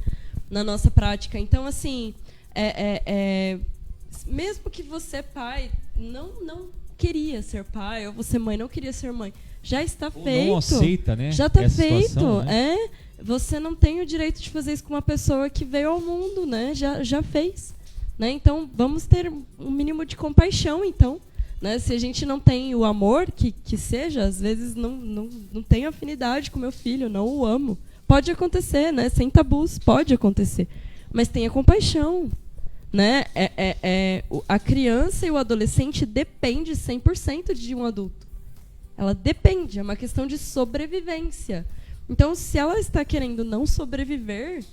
[SPEAKER 2] Na nossa prática. Então, assim, mesmo que você, pai, não queria ser pai, ou você, mãe, não queria ser mãe, já está feito.
[SPEAKER 3] Não aceita, né?
[SPEAKER 2] Já está feito.
[SPEAKER 3] Situação, né?
[SPEAKER 2] Você não tem o direito de fazer isso com uma pessoa que veio ao mundo, né? Já fez. Né? Então, vamos ter um mínimo de compaixão, então. Né? Se a gente não tem o amor que seja, às vezes não tenho afinidade com meu filho, não o amo. Pode acontecer, né? Sem tabus, pode acontecer. Mas tenha compaixão. Né? A criança e o adolescente depende 100% de um adulto. Ela depende, é uma questão de sobrevivência. Então, se ela está querendo não sobreviver,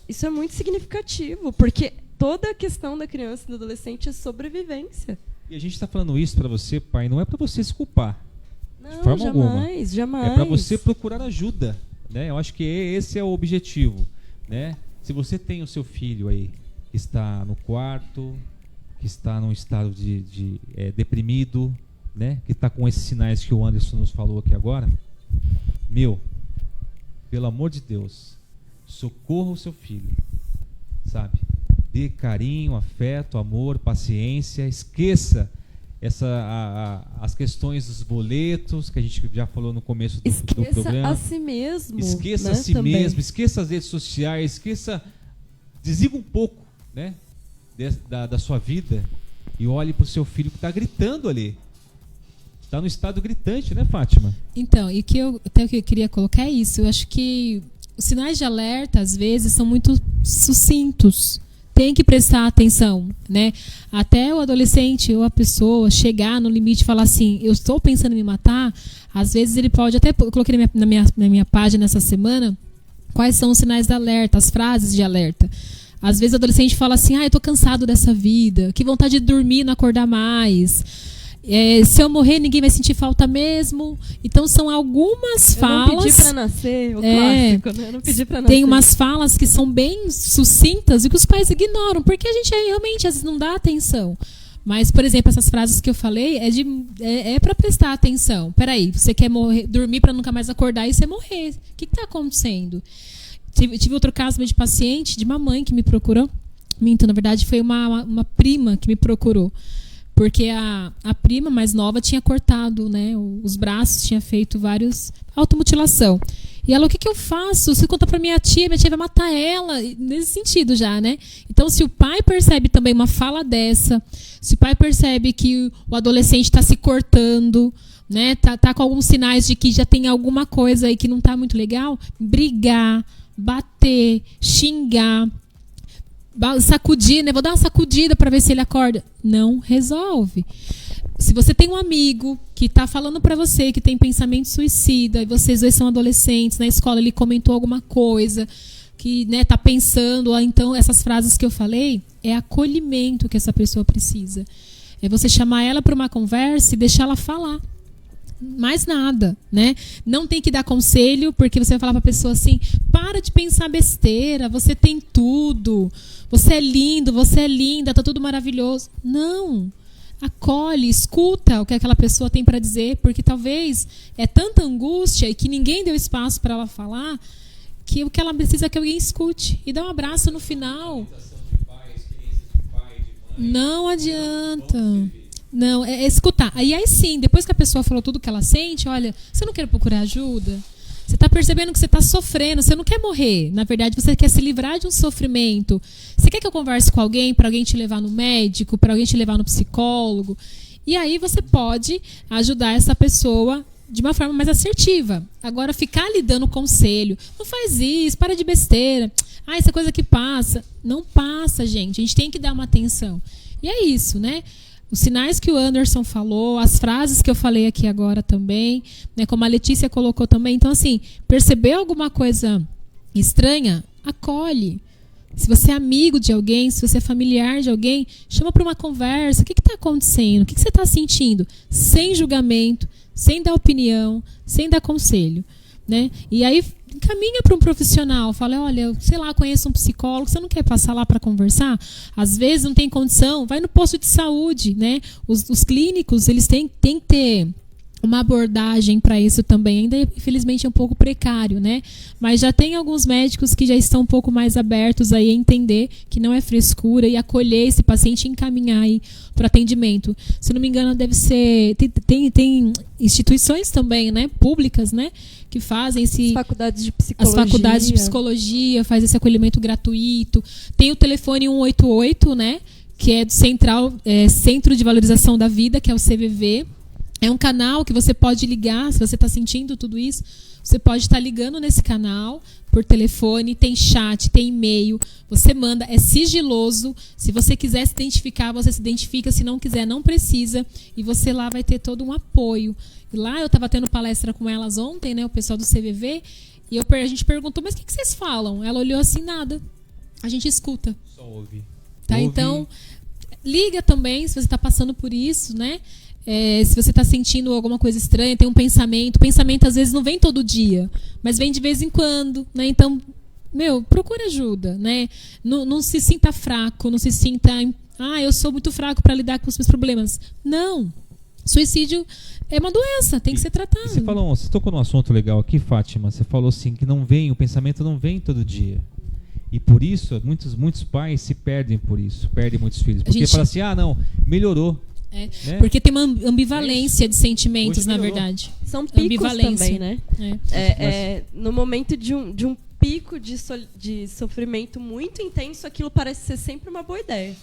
[SPEAKER 2] isso é muito significativo, porque toda a questão da criança e do adolescente é sobrevivência.
[SPEAKER 3] E a gente está falando isso para você, pai, não é para você se culpar.
[SPEAKER 2] Não,
[SPEAKER 3] de forma alguma.
[SPEAKER 2] Jamais.
[SPEAKER 3] É para você procurar ajuda. Né? Eu acho que esse é o objetivo. Né? Se você tem o seu filho aí, que está no quarto, que está num estado de deprimido, né? Que está com esses sinais que o Anderson nos falou aqui agora, pelo amor de Deus, socorra o seu filho, sabe? Dê carinho, afeto, amor, paciência. Esqueça as questões dos boletos, que a gente já falou no começo do programa.
[SPEAKER 2] Esqueça a si mesmo.
[SPEAKER 3] Esqueça,
[SPEAKER 2] né,
[SPEAKER 3] a si
[SPEAKER 2] também.
[SPEAKER 3] mesmo, esqueça as redes sociais, desliga um pouco, né, da sua vida e olhe para o seu filho que está gritando ali. Está no estado gritante, né, Fátima?
[SPEAKER 4] Então, e o que eu queria colocar é isso. Eu acho que os sinais de alerta, às vezes, são muito sucintos. Tem que prestar atenção, né? Até o adolescente ou a pessoa chegar no limite e falar assim, eu estou pensando em me matar, às vezes ele pode, até eu coloquei na minha página essa semana, quais são os sinais de alerta, as frases de alerta. Às vezes o adolescente fala assim, eu estou cansado dessa vida, que vontade de dormir e não acordar mais. Se eu morrer, ninguém vai sentir falta mesmo. Então, são algumas falas...
[SPEAKER 2] Eu não pedi pra nascer, o clássico, né? Eu não pedi pra nascer.
[SPEAKER 4] Tem umas falas que são bem sucintas e que os pais ignoram, porque a gente realmente, às vezes, não dá atenção. Mas, por exemplo, essas frases que eu falei é para prestar atenção. Peraí, você quer dormir para nunca mais acordar e você morrer. O que está acontecendo? Tive outro caso de paciente, de uma mãe que me procurou. Minto, na verdade, foi uma prima que me procurou. Porque a prima mais nova tinha cortado, né, os braços, tinha feito vários automutilação. E ela, o que eu faço? Se conta pra minha tia vai matar ela. Nesse sentido já, né? Então, se o pai percebe também uma fala dessa, se o pai percebe que o adolescente está se cortando, né, tá com alguns sinais de que já tem alguma coisa aí que não tá muito legal, brigar, bater, xingar, sacudir, né? Vou dar uma sacudida para ver se ele acorda. Não resolve. Se você tem um amigo que está falando para você que tem pensamento suicida, e vocês dois são adolescentes, na escola ele comentou alguma coisa, que, né, tá pensando, então essas frases que eu falei, é acolhimento que essa pessoa precisa. É você chamar ela para uma conversa e deixar ela falar. Mais nada, né? Não tem que dar conselho, porque você vai falar para a pessoa assim: para de pensar besteira, você tem tudo, você é lindo, você é linda, tá tudo maravilhoso. Não. Acolhe, escuta o que aquela pessoa tem para dizer, porque talvez é tanta angústia e que ninguém deu espaço para ela falar, que o que ela precisa é que alguém escute e dá um abraço no final. Não adianta. Não, é escutar. Aí sim, depois que a pessoa falou tudo que ela sente, olha, você não quer procurar ajuda? Você está percebendo que você está sofrendo, você não quer morrer. Na verdade, você quer se livrar de um sofrimento. Você quer que eu converse com alguém para alguém te levar no médico, para alguém te levar no psicólogo? E aí você pode ajudar essa pessoa de uma forma mais assertiva. Agora, ficar lhe dando conselho, não faz isso, para de besteira. Ah, essa coisa que passa. Não passa, gente. A gente tem que dar uma atenção. E é isso, né? Os sinais que o Anderson falou, as frases que eu falei aqui agora também, né, como a Letícia colocou também. Então, assim, percebeu alguma coisa estranha? Acolhe. Se você é amigo de alguém, se você é familiar de alguém, chama para uma conversa. O que está acontecendo? O que você está sentindo? Sem julgamento, sem dar opinião, sem dar conselho, né? E aí encaminha para um profissional, fala, olha, sei lá, conheço um psicólogo, você não quer passar lá para conversar? Às vezes não tem condição, vai no posto de saúde, né? Os clínicos, eles têm que ter uma abordagem para isso também, ainda infelizmente é um pouco precário, né? Mas já tem alguns médicos que já estão um pouco mais abertos aí a entender que não é frescura e acolher esse paciente e encaminhar aí para atendimento. Se não me engano, deve ser tem instituições também, né, públicas, né, que fazem esse as faculdades de psicologia, faz esse acolhimento gratuito. Tem o telefone 188, né, que é do Centro de Valorização da Vida, que é o CVV. É um canal que você pode ligar, se você está sentindo tudo isso, você pode estar ligando nesse canal por telefone, tem chat, tem e-mail, você manda, é sigiloso. Se você quiser se identificar, você se identifica, se não quiser, não precisa, e você lá vai ter todo um apoio. E lá eu estava tendo palestra com elas ontem, né, o pessoal do CVV, e a gente perguntou, mas o que vocês falam? Ela olhou assim, nada, a gente escuta.
[SPEAKER 3] Só ouve.
[SPEAKER 4] Tá, ouve. Então, liga também, se você está passando por isso, né? Se você está sentindo alguma coisa estranha, tem um pensamento. O pensamento às vezes não vem todo dia, mas vem de vez em quando, né? Então, procure ajuda, né? Não se sinta fraco, não se sinta, eu sou muito fraco para lidar com os meus problemas. Não. Suicídio é uma doença, tem que ser tratado.
[SPEAKER 3] Você tocou num assunto legal aqui, Fátima. Você falou assim que o pensamento não vem todo dia. E por isso, muitos pais se perdem por isso, perdem muitos filhos. Porque fala assim, não, melhorou.
[SPEAKER 4] Né? Porque tem uma ambivalência de sentimentos, na verdade.
[SPEAKER 2] São picos também, né? No momento de um pico de sofrimento muito intenso, aquilo parece ser sempre uma boa ideia.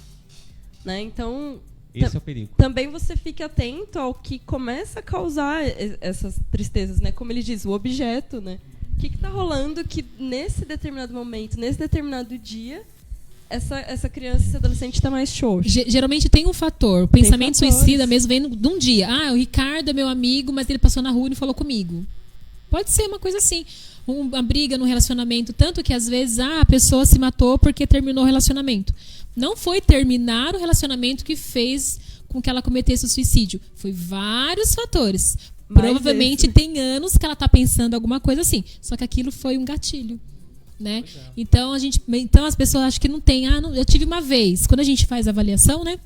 [SPEAKER 2] Né? Então,
[SPEAKER 3] esse é o perigo.
[SPEAKER 2] Também você fica atento ao que começa a causar essas tristezas, né? Como ele diz, o objeto, né? O que está rolando que nesse determinado momento, nesse determinado dia, essa criança, esse adolescente está mais xoxo.
[SPEAKER 4] Geralmente tem um fator. O pensamento suicida mesmo vem de um dia. O Ricardo é meu amigo, mas ele passou na rua e não falou comigo. Pode ser uma coisa assim. Uma briga no relacionamento. Tanto que às vezes a pessoa se matou porque terminou o relacionamento. Não foi terminar o relacionamento que fez com que ela cometesse o suicídio. Foi vários fatores. Provavelmente tem anos que ela está pensando alguma coisa assim. Só que aquilo foi um gatilho. Né? Então as pessoas acham que não tem. Eu tive uma vez. Quando a gente faz avaliação, né?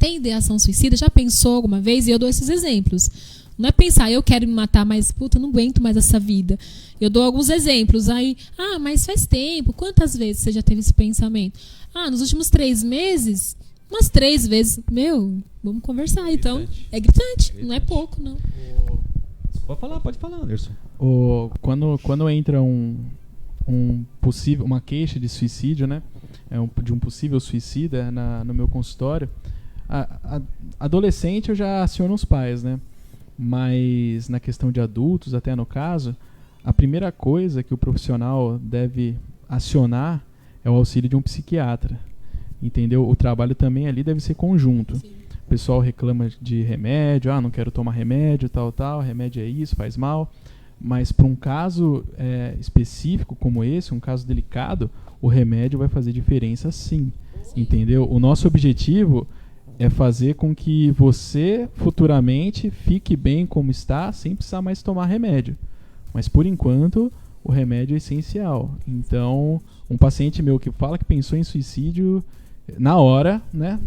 [SPEAKER 4] tem ideação suicida, já pensou alguma vez? E eu dou esses exemplos. Não é pensar, eu quero me matar, mas puta, eu não aguento mais essa vida. Eu dou alguns exemplos. Aí, mas faz tempo. Quantas vezes você já teve esse pensamento? Nos últimos 3 meses, umas 3 vezes. Meu, vamos conversar. Então, é gritante. Não é pouco, não.
[SPEAKER 3] Pode falar, Anderson.
[SPEAKER 5] Quando entra uma queixa de suicídio, né? De um possível suicida no meu consultório, adolescente eu já aciono os pais, né? Mas na questão de adultos, até no caso, a primeira coisa que o profissional deve acionar é o auxílio de um psiquiatra, entendeu? O trabalho também ali deve ser conjunto. Sim. O pessoal reclama de remédio, não quero tomar remédio, tal, remédio é isso, faz mal. Mas para um caso específico como esse, um caso delicado, o remédio vai fazer diferença sim, entendeu? O nosso objetivo é fazer com que você futuramente fique bem como está, sem precisar mais tomar remédio. Mas por enquanto, o remédio é essencial. Então, um paciente meu que fala que pensou em suicídio, na hora, né?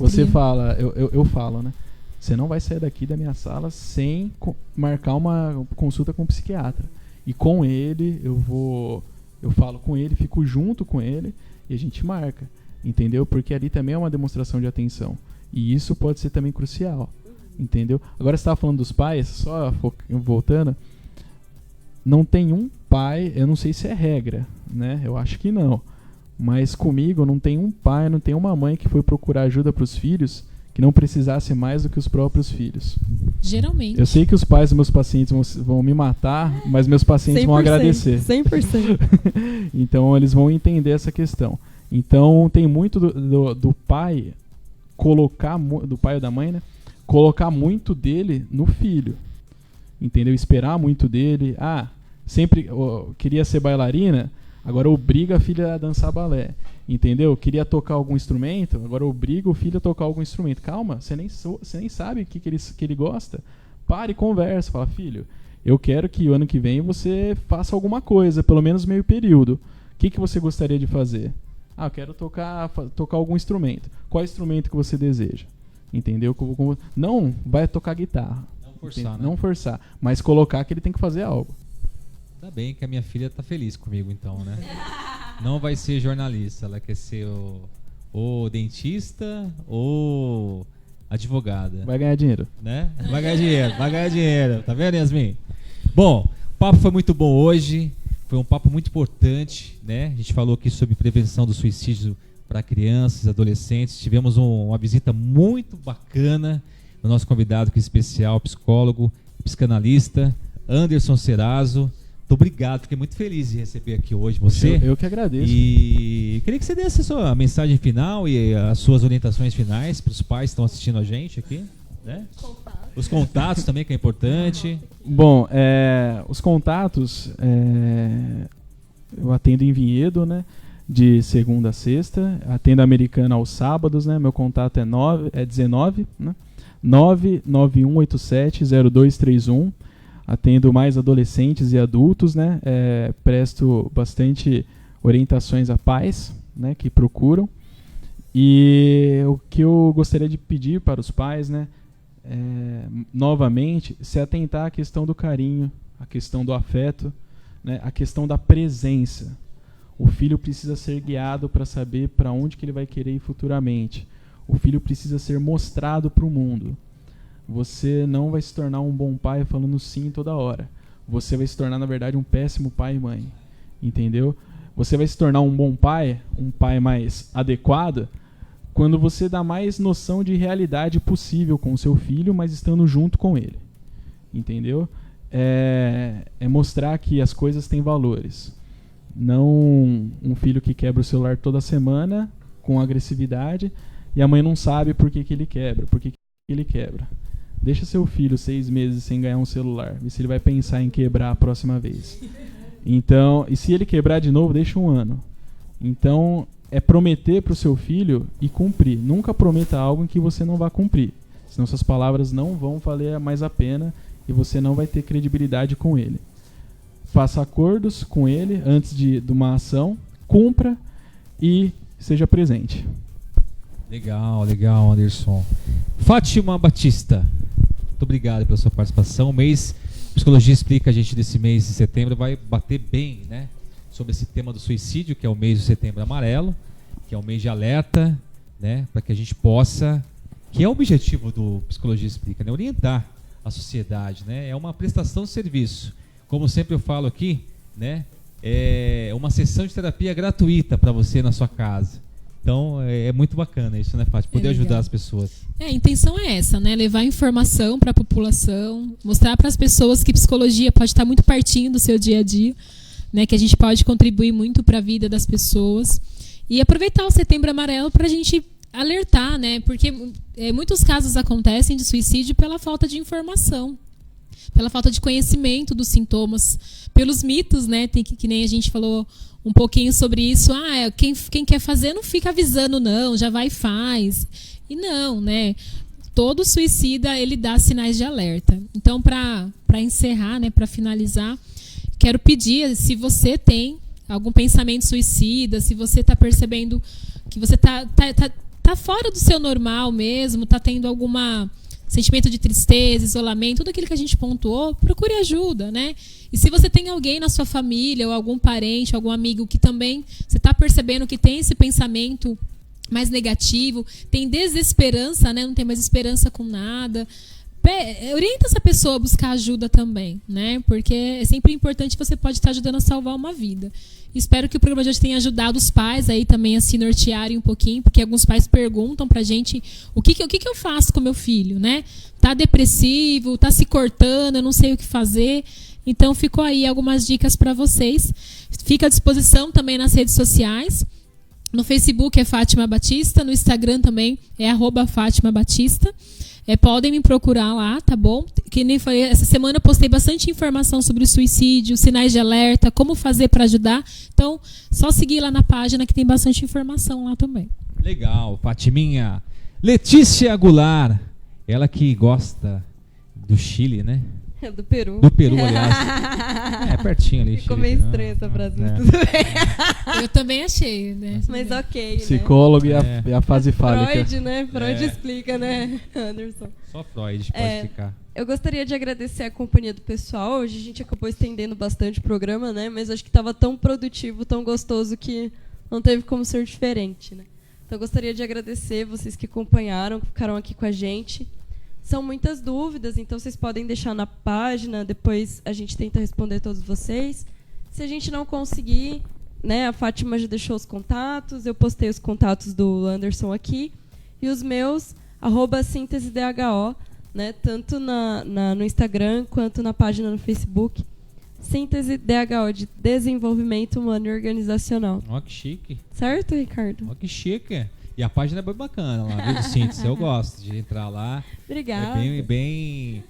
[SPEAKER 5] Você fala, eu falo, né? Você não vai sair daqui da minha sala sem marcar uma consulta com um psiquiatra. E com ele, eu falo com ele, fico junto com ele e a gente marca. Entendeu? Porque ali também é uma demonstração de atenção. E isso pode ser também crucial. Entendeu? Agora você estava falando dos pais, só voltando. Não tem um pai, eu não sei se é regra, né? Eu acho que não. Mas comigo não tem um pai, não tem uma mãe que foi procurar ajuda para os filhos que não precisasse mais do que os próprios filhos.
[SPEAKER 4] Geralmente.
[SPEAKER 5] Eu sei que os pais dos meus pacientes vão me matar, mas meus pacientes
[SPEAKER 2] 100%,
[SPEAKER 5] vão agradecer.
[SPEAKER 2] 100%.
[SPEAKER 5] Então eles vão entender essa questão. Então tem muito do pai do pai ou da mãe, né? Colocar muito dele no filho. Entendeu? Esperar muito dele. Sempre queria ser bailarina, agora obriga a filha a dançar balé. Entendeu? Queria tocar algum instrumento, agora obriga o filho a tocar algum instrumento. Calma, você nem sabe o que ele gosta. Pare e conversa. Fala, filho, eu quero que o ano que vem você faça alguma coisa, pelo menos meio período. O que você gostaria de fazer? Eu quero tocar algum instrumento. Qual instrumento que você deseja? Entendeu? Não vai tocar guitarra.
[SPEAKER 3] Não forçar, né?
[SPEAKER 5] Não forçar, mas colocar que ele tem que fazer algo.
[SPEAKER 3] Ainda bem que a minha filha tá feliz comigo, então, né? Não vai ser jornalista, ela quer ser ou dentista ou advogada.
[SPEAKER 5] Vai ganhar dinheiro.
[SPEAKER 3] Né? Vai ganhar dinheiro. Tá vendo, Yasmin? Bom, o papo foi muito bom hoje. Foi um papo muito importante, né? A gente falou aqui sobre prevenção do suicídio para crianças e adolescentes. Tivemos uma visita muito bacana do nosso convidado aqui especial, psicólogo, psicanalista, Anderson Cerazo. Muito obrigado, fiquei muito feliz de receber aqui hoje você.
[SPEAKER 5] Eu que agradeço.
[SPEAKER 3] E queria que você desse a sua mensagem final e as suas orientações finais para os pais que estão assistindo a gente aqui, né? Os contatos também, que é importante.
[SPEAKER 5] Bom, os contatos, eu atendo em Vinhedo, né? De segunda a sexta. Atendo Americana aos sábados, né? Meu contato é 19, né? 991870231. Atendo mais adolescentes e adultos, né? Presto bastante orientações a pais, né? Que procuram. E o que eu gostaria de pedir para os pais, né? Novamente, se atentar à questão do carinho, à questão do afeto, né? A questão da presença. O filho precisa ser guiado para saber para onde que ele vai querer ir futuramente. O filho precisa ser mostrado para o mundo. Você não vai se tornar um bom pai falando sim toda hora. Você vai se tornar, na verdade, um péssimo pai e mãe. Entendeu? Você vai se tornar um bom pai, um pai mais adequado, quando você dá mais noção de realidade possível com o seu filho, mas estando junto com ele. Entendeu? É mostrar que as coisas têm valores. Não um filho que quebra o celular toda semana com agressividade e a mãe não sabe por que ele quebra, por que ele quebra. Deixa seu filho 6 meses sem ganhar um celular, vê se ele vai pensar em quebrar a próxima vez. Então, e se ele quebrar de novo, deixa 1 ano. Então, é prometer para o seu filho e cumprir. Nunca prometa algo em que você não vai cumprir, senão suas palavras não vão valer mais a pena e você não vai ter credibilidade com ele. Faça acordos com ele antes de uma ação, cumpra e seja presente.
[SPEAKER 3] Legal, Anderson. Fátima Batista, muito obrigado pela sua participação. O mês Psicologia Explica, a gente desse mês de setembro vai bater bem, né, sobre esse tema do suicídio, que é o mês do Setembro Amarelo, que é o mês de alerta, né, para que a gente possa, que é o objetivo do Psicologia Explica, né, orientar a sociedade, né, é uma prestação de serviço. Como sempre eu falo aqui, né, é uma sessão de terapia gratuita para você na sua casa. Então é muito bacana isso, né, Fátima? Poder ajudar as pessoas.
[SPEAKER 4] A intenção é essa, né? Levar informação para a população, mostrar para as pessoas que psicologia pode estar muito pertinho do seu dia a dia, né? Que a gente pode contribuir muito para a vida das pessoas. E aproveitar o Setembro Amarelo para a gente alertar, né? Porque muitos casos acontecem de suicídio pela falta de informação, pela falta de conhecimento dos sintomas, pelos mitos, né? Tem que nem a gente falou um pouquinho sobre isso. Quem quer fazer não fica avisando, não, já vai e faz. E não, né? Todo suicida, ele dá sinais de alerta. Então, para encerrar, né, para finalizar, quero pedir, se você tem algum pensamento suicida, se você está percebendo que você tá fora do seu normal mesmo, está tendo alguma sentimento de tristeza, isolamento, tudo aquilo que a gente pontuou, procure ajuda, né? E se você tem alguém na sua família, ou algum parente, algum amigo que também você está percebendo que tem esse pensamento mais negativo, tem desesperança, né? Não tem mais esperança com nada, orienta essa pessoa a buscar ajuda também, né? Porque é sempre importante, você pode estar ajudando a salvar uma vida. Espero que o programa de hoje tenha ajudado os pais aí também a se nortearem um pouquinho, porque alguns pais perguntam pra gente o que eu faço com meu filho, né? Tá depressivo, tá se cortando, eu não sei o que fazer. Então ficou aí algumas dicas para vocês. Fica à disposição também nas redes sociais. No Facebook é Fátima Batista, no Instagram também é @FátimaBatista. Podem me procurar lá, tá bom? Que nem falei, essa semana eu postei bastante informação sobre o suicídio, sinais de alerta, como fazer para ajudar. Então, só seguir lá na página que tem bastante informação lá também.
[SPEAKER 3] Legal, Fatiminha. Letícia Goulart, ela que gosta do Chile, né?
[SPEAKER 2] Do Peru.
[SPEAKER 3] Do Peru, aliás. É pertinho ali.
[SPEAKER 2] Ficou meio estranha essa frase, mas tudo bem.
[SPEAKER 4] Eu também achei, né?
[SPEAKER 2] Mas ok,
[SPEAKER 5] Psicólogo, né? e a fase fálica.
[SPEAKER 2] Freud, né? Freud explica, né, Anderson?
[SPEAKER 3] Só Freud pode explicar.
[SPEAKER 2] Eu gostaria de agradecer a companhia do pessoal. Hoje a gente acabou estendendo bastante o programa, né? Mas acho que estava tão produtivo, tão gostoso, que não teve como ser diferente, né? Então eu gostaria de agradecer vocês que acompanharam, que ficaram aqui com a gente. São muitas dúvidas, então vocês podem deixar na página, depois a gente tenta responder todos vocês. Se a gente não conseguir, né, a Fátima já deixou os contatos, eu postei os contatos do Anderson aqui, e os meus, @SínteseDHO, né, tanto no Instagram quanto na página no Facebook. Síntese DHO, de Desenvolvimento Humano e Organizacional.
[SPEAKER 3] Ó, que chique.
[SPEAKER 2] Certo, Ricardo?
[SPEAKER 3] Ó, que chique. E a página é bem bacana lá, viu, do Síntese? Eu gosto de entrar lá.
[SPEAKER 2] Obrigada.
[SPEAKER 3] É bem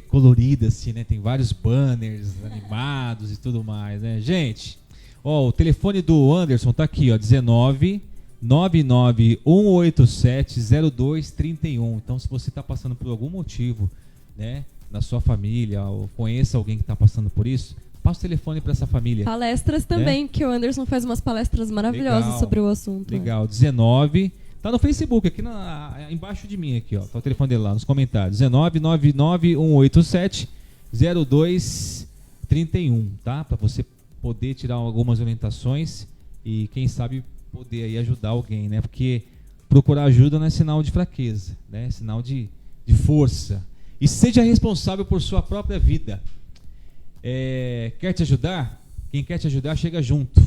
[SPEAKER 3] colorida, assim, né? Tem vários banners animados e tudo mais, né? Gente, ó, o telefone do Anderson tá aqui, ó, 19 99 187 0231. Então, se você tá passando por algum motivo, né, na sua família, ou conheça alguém que tá passando por isso, passa o telefone para essa família.
[SPEAKER 2] Palestras também, que o Anderson faz umas palestras maravilhosas. Legal, sobre o assunto.
[SPEAKER 3] Legal, 19. Tá no Facebook, aqui embaixo de mim, aqui, ó. Tá o telefone dele lá nos comentários. 19 99 187 0231, tá? Para você poder tirar algumas orientações e, quem sabe, poder aí ajudar alguém, né? Porque procurar ajuda não é sinal de fraqueza, né? É sinal de força. E seja responsável por sua própria vida. Quer te ajudar? Quem quer te ajudar chega junto.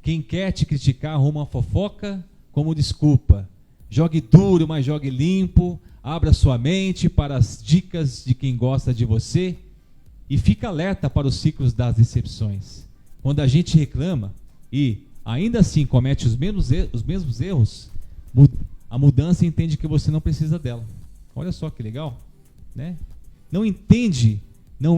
[SPEAKER 3] Quem quer te criticar arruma uma fofoca como desculpa. Jogue duro, mas jogue limpo. Abra sua mente para as dicas de quem gosta de você e fica alerta para os ciclos das decepções. Quando a gente reclama e ainda assim comete os mesmos erros, a mudança entende que você não precisa dela. Olha só que legal, né? Não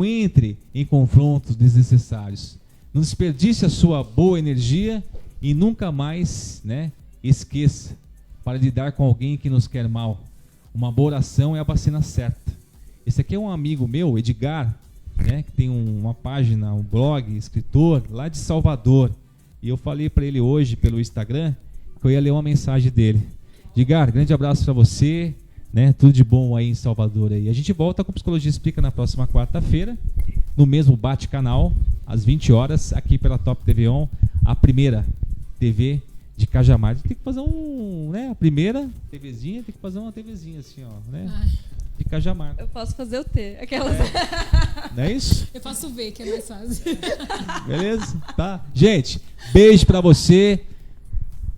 [SPEAKER 3] entre em confrontos desnecessários. Não desperdice a sua boa energia e nunca mais, né, esqueça para lidar com alguém que nos quer mal. Uma boa oração é a vacina certa. Esse aqui é um amigo meu, Edgar, né, que tem uma página, um blog, escritor, lá de Salvador. E eu falei para ele hoje pelo Instagram que eu ia ler uma mensagem dele. Edgar, grande abraço para você, né? Tudo de bom aí em Salvador aí. A gente volta com Psicologia Explica na próxima quarta-feira, no mesmo Bate-Canal, às 20 horas, aqui pela Top TV On, a primeira TV de Cajamar. Tem que fazer né? A primeira TVzinha, tem que fazer uma TVzinha assim, ó, né? De Cajamar.
[SPEAKER 2] Eu posso fazer o T, aquelas.
[SPEAKER 3] Não é isso?
[SPEAKER 4] Eu faço o V, que é mais fácil.
[SPEAKER 3] Beleza? Tá? Gente, beijo pra você.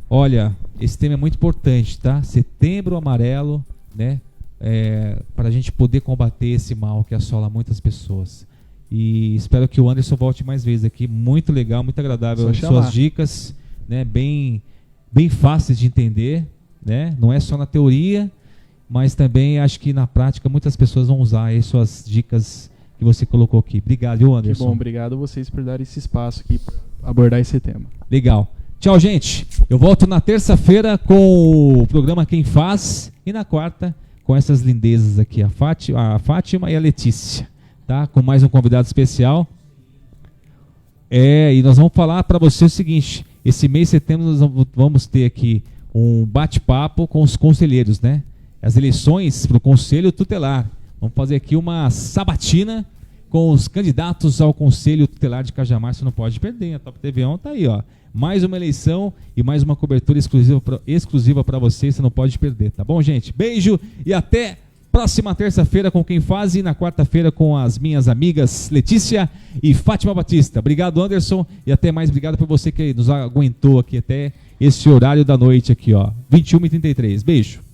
[SPEAKER 3] Olha, esse tema é muito importante, tá? Setembro Amarelo, né? Para a gente poder combater esse mal que assola muitas pessoas. E espero que o Anderson volte mais vezes aqui. Muito legal, muito agradável as suas dicas, né? Bem fáceis de entender, né? Não é só na teoria, mas também acho que na prática muitas pessoas vão usar aí suas dicas que você colocou aqui. Obrigado, Anderson.
[SPEAKER 5] Que bom, obrigado a vocês por darem esse espaço aqui para abordar esse tema.
[SPEAKER 3] Legal. Tchau, gente. Eu volto na terça-feira com o programa Quem Faz e na quarta com essas lindezas aqui, a Fátima e a Letícia, tá? Com mais um convidado especial. E nós vamos falar para você o seguinte, esse mês de setembro nós vamos ter aqui um bate-papo com os conselheiros, né? As eleições para o Conselho Tutelar. Vamos fazer aqui uma sabatina com os candidatos ao Conselho Tutelar de Cajamar. Você não pode perder, a Top TV On tá aí, ó. Mais uma eleição e mais uma cobertura exclusiva para você não pode perder, tá bom, gente? Beijo e até próxima terça-feira com Quem Faz e na quarta-feira com as minhas amigas Letícia e Fátima Batista. Obrigado, Anderson, e até mais. Obrigado por você que nos aguentou aqui até esse horário da noite aqui, ó. 21h33. Beijo.